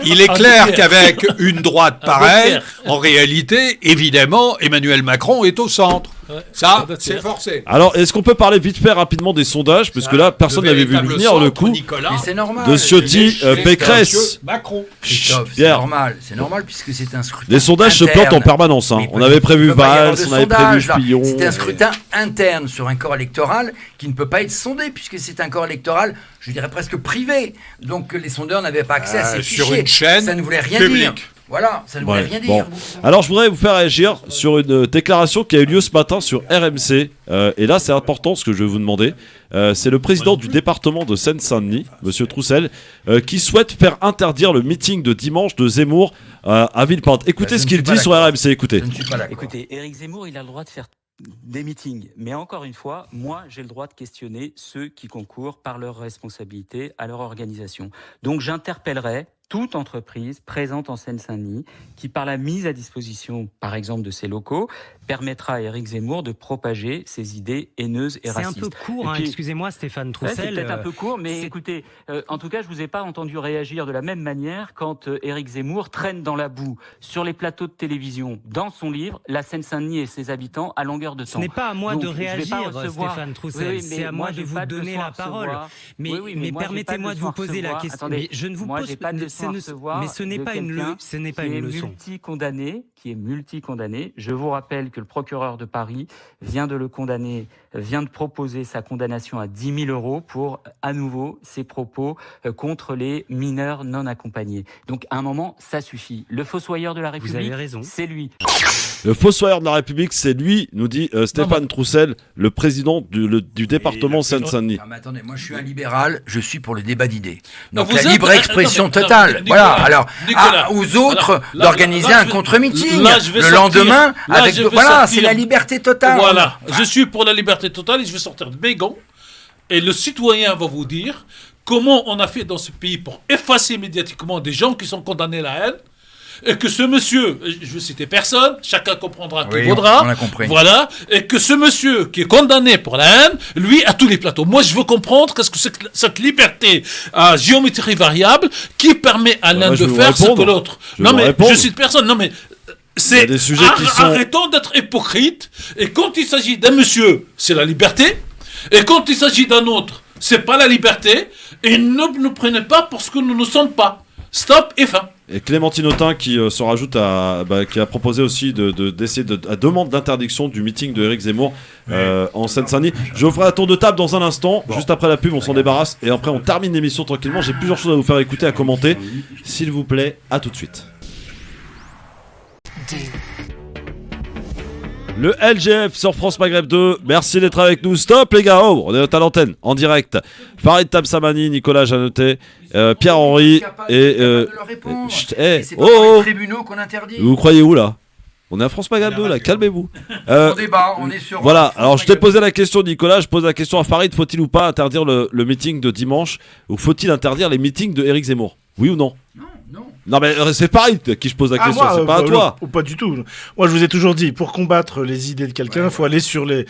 Il est clair qu'avec une droite pareille, en réalité, évidemment, Emmanuel Macron est au centre. Ça, c'est forcé. Alors, est-ce qu'on peut parler vite fait rapidement des sondages ? Parce que là, personne n'avait vu venir le coup de Ciotti, Pécresse. Macron. C'est normal puisque c'est un scrutin. Les sondages se plantent en permanence. On avait prévu Valls, on avait prévu Fillon. C'est un scrutin interne sur un corps électoral qui ne peut pas être sondé puisque c'est un corps électoral, je dirais presque privé. Donc les sondeurs n'avaient pas accès à ces fichiers. Sur une chaîne ça ne voulait rien publique. dire. Voilà, ça ne voulait rien dire. Alors, je voudrais vous faire réagir sur une déclaration qui a eu lieu ce matin sur RMC. Et là, c'est important ce que je vais vous demander. C'est le président du département de Seine-Saint-Denis, Monsieur Troussel, qui souhaite faire interdire le meeting de dimanche de Zemmour à Villepinte. Écoutez ce qu'il dit sur RMC. Écoutez. Écoutez, Éric Zemmour, il a le droit de faire des meetings. Mais encore une fois, moi, j'ai le droit de questionner ceux qui concourent par leur responsabilité à leur organisation. Donc, j'interpellerai toute entreprise présente en Seine-Saint-Denis qui, par la mise à disposition, par exemple, de ses locaux, permettra à Éric Zemmour de propager ses idées haineuses et racistes. C'est un peu court, puis, excusez-moi Stéphane Troussel. C'est peut-être un peu court, mais écoutez, en tout cas, je ne vous ai pas entendu réagir de la même manière quand Éric Zemmour traîne dans la boue sur les plateaux de télévision, dans son livre, La Seine-Saint-Denis et ses habitants à longueur de temps. Ce n'est pas à moi de réagir, Stéphane Troussel, c'est à moi de vous donner la parole. Mais permettez-moi de vous poser la question. Attendez, je ne vous pose pas de mais ce n'est pas une leçon. Qui est multi-condamné. Je vous rappelle que le procureur de Paris vient de le condamner, vient de proposer sa condamnation à 10 000 € pour, à nouveau, ses propos contre les mineurs non accompagnés. Donc, à un moment, ça suffit. Le fossoyeur de la République, c'est lui. Le fossoyeur de la République, c'est lui, nous dit Stéphane Troussel, le président du département Seine-Saint-Denis. Non, mais attendez, moi je suis un libéral, je suis pour le débat d'idées. Donc la libre expression totale. Voilà, alors aux autres d'organiser un contre-meeting le lendemain. Voilà, c'est la liberté totale. Voilà, je suis pour la liberté totale et je vais sortir de mes gants. Et le citoyen va vous dire comment on a fait dans ce pays pour effacer médiatiquement des gens qui sont condamnés à la haine. Et que ce monsieur, je veux citer personne, chacun comprendra qu'il vaudra. On a compris. Voilà. Et que ce monsieur qui est condamné pour la haine, lui, à tous les plateaux. Moi, je veux comprendre qu'est-ce que c'est que cette liberté à géométrie variable qui permet à l'un de faire ce que l'autre. Non, mais je cite personne. Non, mais c'est des sujets qui sont... Arrêtons d'être hypocrites. Et quand il s'agit d'un monsieur, c'est la liberté. Et quand il s'agit d'un autre, c'est pas la liberté, et ne nous prenez pas pour ce que nous ne sommes pas. Stop et fin. Et Clémentine Autain qui se rajoute qui a proposé aussi d'essayer à demande d'interdiction du meeting de Éric Zemmour en Seine-Saint-Denis. Je vous ferai un tour de table dans un instant, juste après la pub, on s'en débarrasse et après on termine l'émission tranquillement. J'ai plusieurs choses à vous faire écouter, à commenter. S'il vous plaît, à tout de suite. Le LGF sur France Maghreb 2, merci d'être avec nous. Stop les gars, on est à l'antenne, en direct. Farid Tabsamani, Nicolas Jeannetet, Pierre-Henri et... c'est pas dans les tribunaux qu'on interdit. Vous croyez où là? On est à France Maghreb 2 là, calmez-vous. On débat, on est sur... Voilà, alors je t'ai posé la question Nicolas, je pose la question à Farid, faut-il ou pas interdire le meeting de dimanche, ou faut-il interdire les meetings de Éric Zemmour? Oui ou non? Non mais c'est Farid qui je pose la question, c'est pas à toi. Pas du tout. Moi je vous ai toujours dit, pour combattre les idées de quelqu'un, il faut aller sur le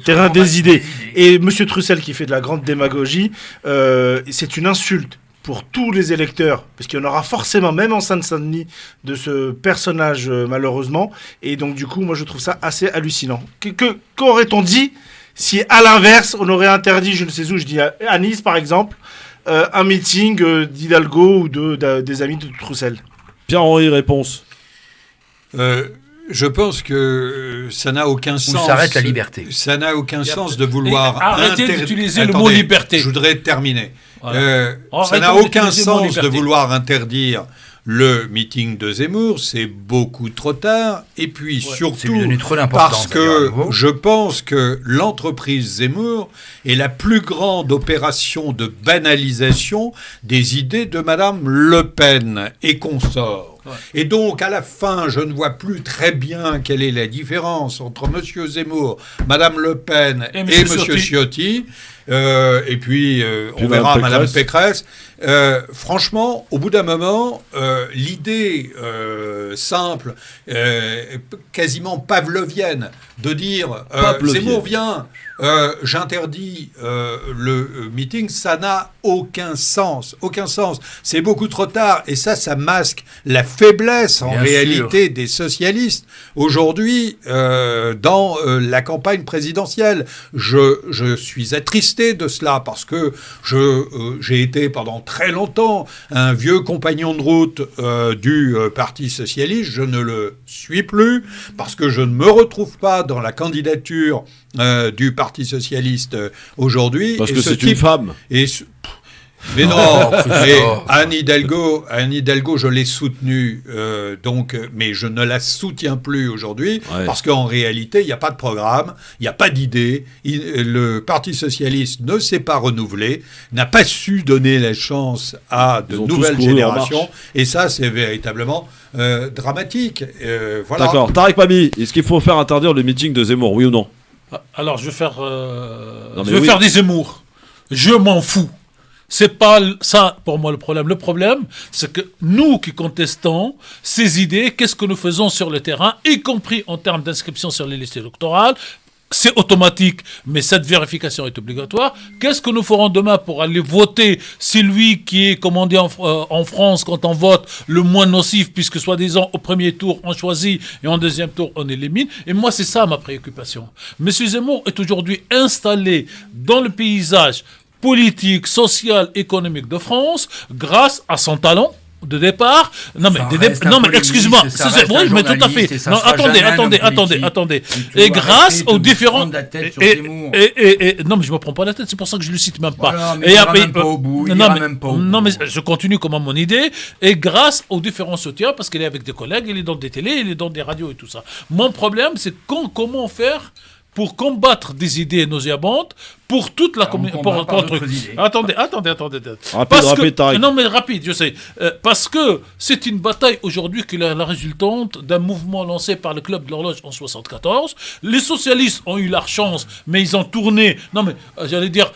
terrain des idées. Et Monsieur Trussel qui fait de la grande démagogie, c'est une insulte pour tous les électeurs, parce qu'il y en aura forcément, même en Seine-Saint-Denis, de ce personnage malheureusement. Et donc du coup, moi je trouve ça assez hallucinant. Qu'aurait-on dit si à l'inverse, on aurait interdit, je ne sais où, je dis à Nice par exemple, un meeting d'Hidalgo ou des amis de Troussel? Pierre-Henri, réponse. Je pense que ça n'a aucun sens. Où s'arrête la liberté. Ça n'a aucun sens de vouloir... Arrêtez d'utiliser le mot liberté. Je voudrais terminer. Voilà. Ça n'a aucun sens de vouloir interdire le meeting de Zemmour, c'est beaucoup trop tard. Et puis surtout, parce que je pense que l'entreprise Zemmour est la plus grande opération de banalisation des idées de Madame Le Pen et consorts. Et donc, à la fin, je ne vois plus très bien quelle est la différence entre Monsieur Zemmour, Madame Le Pen et Monsieur Ciotti. Et puis, on verra Madame Pécresse. Franchement, au bout d'un moment, l'idée simple, quasiment pavlovienne, de dire Zemmour vient, j'interdis le meeting, ça n'a aucun sens. Aucun sens. C'est beaucoup trop tard. Et ça masque la faiblesse en réalité des socialistes aujourd'hui dans la campagne présidentielle. Je suis attristé de cela parce que j'ai été pendant très longtemps un vieux compagnon de route du Parti socialiste. Je ne le suis plus parce que je ne me retrouve pas dans la candidature du Parti socialiste aujourd'hui. Parce que c'est une femme. Mais non, Anne Hidalgo, je l'ai soutenue, mais je ne la soutiens plus aujourd'hui, parce qu'en réalité, il n'y a pas de programme, il n'y a pas d'idée, le Parti socialiste ne s'est pas renouvelé, n'a pas su donner la chance à de nouvelles générations, et ça, c'est véritablement dramatique. Voilà. D'accord. Tarek Mami, est-ce qu'il faut faire interdire le meeting de Zemmour, oui ou non? Alors, je vais faire des Zemmour. Je m'en fous. C'est pas ça pour moi le problème. Le problème, c'est que nous qui contestons ces idées, qu'est-ce que nous faisons sur le terrain, y compris en termes d'inscription sur les listes électorales? C'est automatique, mais cette vérification est obligatoire. Qu'est-ce que nous ferons demain pour aller voter? C'est lui qui est, comme on dit en France, quand on vote, le moins nocif, puisque soi-disant, au premier tour, on choisit et en deuxième tour, on élimine. Et moi, c'est ça ma préoccupation. Monsieur Zemmour est aujourd'hui installé dans le paysage politique, social, économique de France, grâce à son talent de départ. Non mais excuse-moi, oui, mais tout à fait. Non, attendez. Et grâce aux différents non mais je me prends pas la tête, c'est pour ça que je le cite même pas. Voilà, mais non mais je continue comme mon idée, et grâce aux différents soutiens, parce qu'il est avec des collègues, il est dans des télés, il est dans des radios et tout ça. Mon problème, c'est comment faire pour combattre des idées nauséabondes, pour toute la communauté. Attendez. Non, mais rapide, je sais. Parce que c'est une bataille aujourd'hui qui est la résultante d'un mouvement lancé par le Club de l'Horloge en 1974. Les socialistes ont eu leur chance, mais ils ont tourné. Non, mais j'allais dire,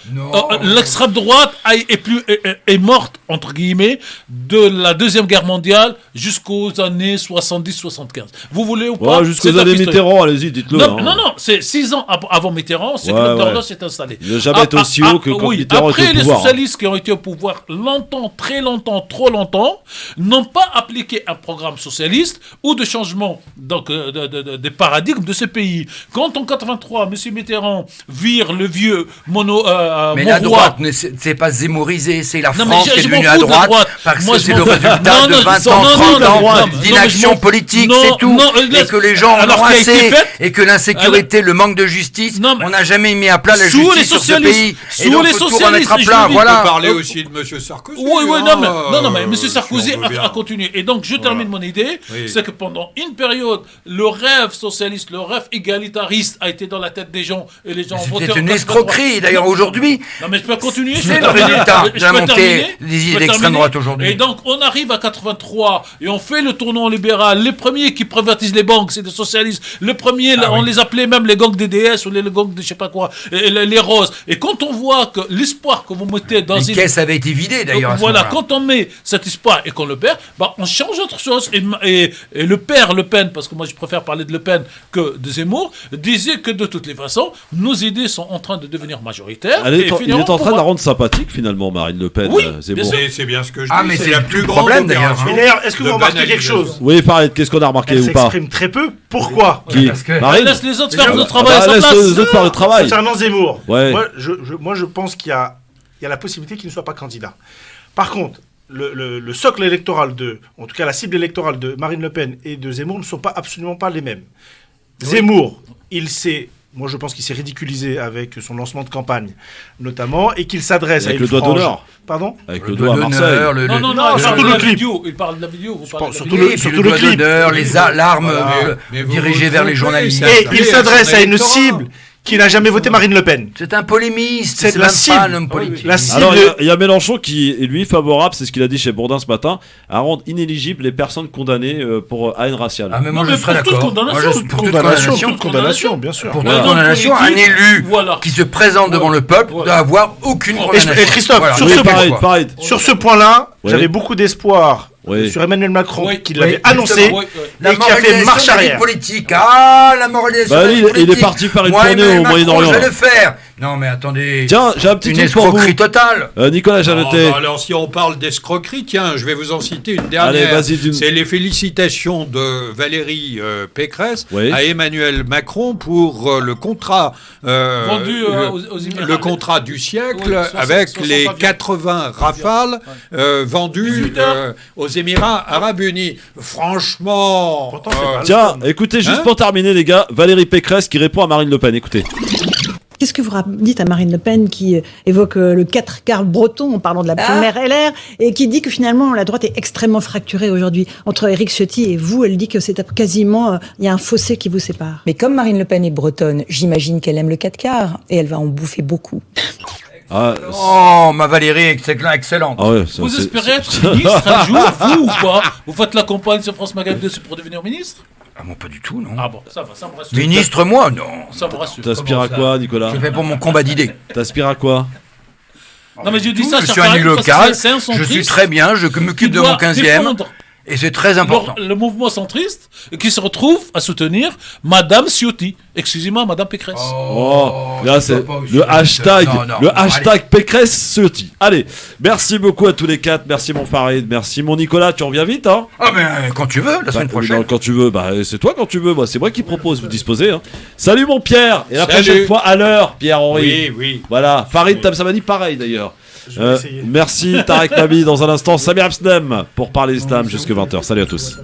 l'extrême droite est morte, entre guillemets, de la Deuxième Guerre mondiale jusqu'aux années 70-75. Vous voulez ou pas? Jusqu'aux années Mitterrand, allez-y, dites-le. Non, c'est 6 10 ans avant Mitterrand, c'est que l'horloge s'est installée. Il n'a jamais été aussi haut que quand Mitterrand était au pouvoir. Après, les socialistes qui ont été au pouvoir longtemps, très longtemps, trop longtemps, n'ont pas appliqué un programme socialiste ou de changement donc, des paradigmes de ce pays. Quand en 83, M. Mitterrand vire le vieux mais la droite, c'est pas zémorisé, c'est la France qui est devenue à droite, parce que c'est le résultat de 20 ans, 30 ans d'inaction politique, c'est tout. Et que les gens en ont assez, et que l'insécurité, le manque de justice, on n'a jamais mis à plat la justice sur ce pays. Et donc, il faut tout remettre à plat, voilà. On peut parler aussi de M. Sarkozy. Oui, non, mais M. Sarkozy a continué. Et donc, je termine mon idée, c'est que pendant une période, le rêve socialiste, le rêve égalitariste a été dans la tête des gens, et les gens ont voté. C'est une escroquerie, d'ailleurs, aujourd'hui. Non, mais je peux continuer. C'est le résultat de la montée des idées d'extrême droite aujourd'hui. Et donc, on arrive à 83, et on fait le tournant libéral. Les premiers qui privatisent les banques, c'est des socialistes. Le premier, on les appelait même les gangs des DS, ou les gangs de je sais pas quoi, les roses. Et quand on voit que l'espoir que vous mettez dans les caisses avaient été vidées, d'ailleurs. Voilà, quand on met cet espoir et qu'on le perd, on change autre chose. Et le père Le Pen, parce que moi je préfère parler de Le Pen que de Zemmour, disait que de toutes les façons, nos idées sont en train de devenir majoritaires. Il est en train de la rendre sympathique finalement, Marine Le Pen. Oui, Zemmour. C'est bien ce que je dis. Mais c'est la plus grande problème d'ailleurs. Mais d'ailleurs, est-ce que vous remarquez quelque chose? Oui, Farid, qu'est-ce qu'on a remarqué ou pas? Elle s'exprime très peu. Pourquoi? Marine, laisse les autres faire le travail à sa place. Laisse les autres faire le travail. Concernant Zemmour, ouais. moi je pense qu'il y a la possibilité qu'il ne soit pas candidat. Par contre, le socle électoral en tout cas la cible électorale de Marine Le Pen et de Zemmour ne sont absolument pas les mêmes. Oui. Zemmour, moi je pense qu'il s'est ridiculisé avec son lancement de campagne, notamment, et qu'il s'adresse à une frange... Avec le doigt d'honneur. Pardon? Avec le doigt à Marseille. Non, surtout le clip. Il parle de la vidéo. Surtout le clip. L'arme dirigée vers les journalistes. Et il s'adresse à une cible qui n'a jamais voté Marine Le Pen. C'est un polémiste, c'est la cible. Pas un homme politique. Alors, il y a Mélenchon qui est, lui, favorable, c'est ce qu'il a dit chez Bourdin ce matin, à rendre inéligibles les personnes condamnées pour haine raciale. Ah, mais moi je serais d'accord. Toute condamnation, bien sûr. Pour toute condamnation, un élu qui se présente devant le peuple doit avoir aucune condamnation. Et Christophe, sur ce point-là, j'avais beaucoup d'espoir. Sur Emmanuel Macron, qui l'avait annoncé, et qui a fait marche arrière. Politique. Ah, la moralisation politique. Il est parti faire une tournée au Moyen-Orient. Je vais le faire. Non, mais attendez. Tiens, j'ai un petit une escroquerie totale. Nicolas Janotet. Alors, si on parle d'escroquerie, tiens, je vais vous en citer une dernière. Allez, vas-y. C'est les félicitations de Valérie Pécresse à Emmanuel Macron pour le contrat vendu aux Émirats. Le contrat du siècle avec les 80 Rafales vendus aux Émirats Arabes Unis. Franchement. Tiens, écoutez, juste pour terminer, les gars, Valérie Pécresse qui répond à Marine Le Pen. Écoutez. Qu'est-ce que vous dites à Marine Le Pen qui évoque le 4 quarts breton en parlant de la primaire LR et qui dit que finalement la droite est extrêmement fracturée aujourd'hui entre Éric Ciotti et vous? Elle dit que c'est quasiment il y a un fossé qui vous sépare. Mais comme Marine Le Pen est bretonne, j'imagine qu'elle aime le 4 quarts et elle va en bouffer beaucoup. Ma Valérie, c'est excellente. Vous espérez être ministre un jour, vous ou pas? Vous faites la campagne sur France Maghreb 2 pour devenir ministre? Ah bon, pas du tout, non. Ah bon, ça me rassure. Ministre, moi, non. Ça me rassure. T'aspires à quoi, Nicolas? Je fais pour mon combat d'idées. T'aspires à quoi? Non, mais je dis ça, je suis un élu local, je suis très bien, je m'occupe de mon 15e. Et c'est très important. Le mouvement centriste qui se retrouve à soutenir Madame Ciotti. Excusez-moi, Madame Pécresse. Là, c'est le hashtag Pécresse Ciotti. Allez, merci beaucoup à tous les quatre. Merci mon Farid, merci mon Nicolas. Tu reviens vite, hein? Ah ben quand tu veux, la semaine prochaine. Quand tu veux, c'est toi quand tu veux. C'est moi qui propose, vous disposez. Hein. Salut mon Pierre. Et la prochaine fois à l'heure, Pierre-Henri. Oui. Voilà, Farid Tamsamani, pareil d'ailleurs. Merci Tarek Mabi. Dans un instant, Samir Absnem pour parler islam jusqu'à 20h. Salut à tous.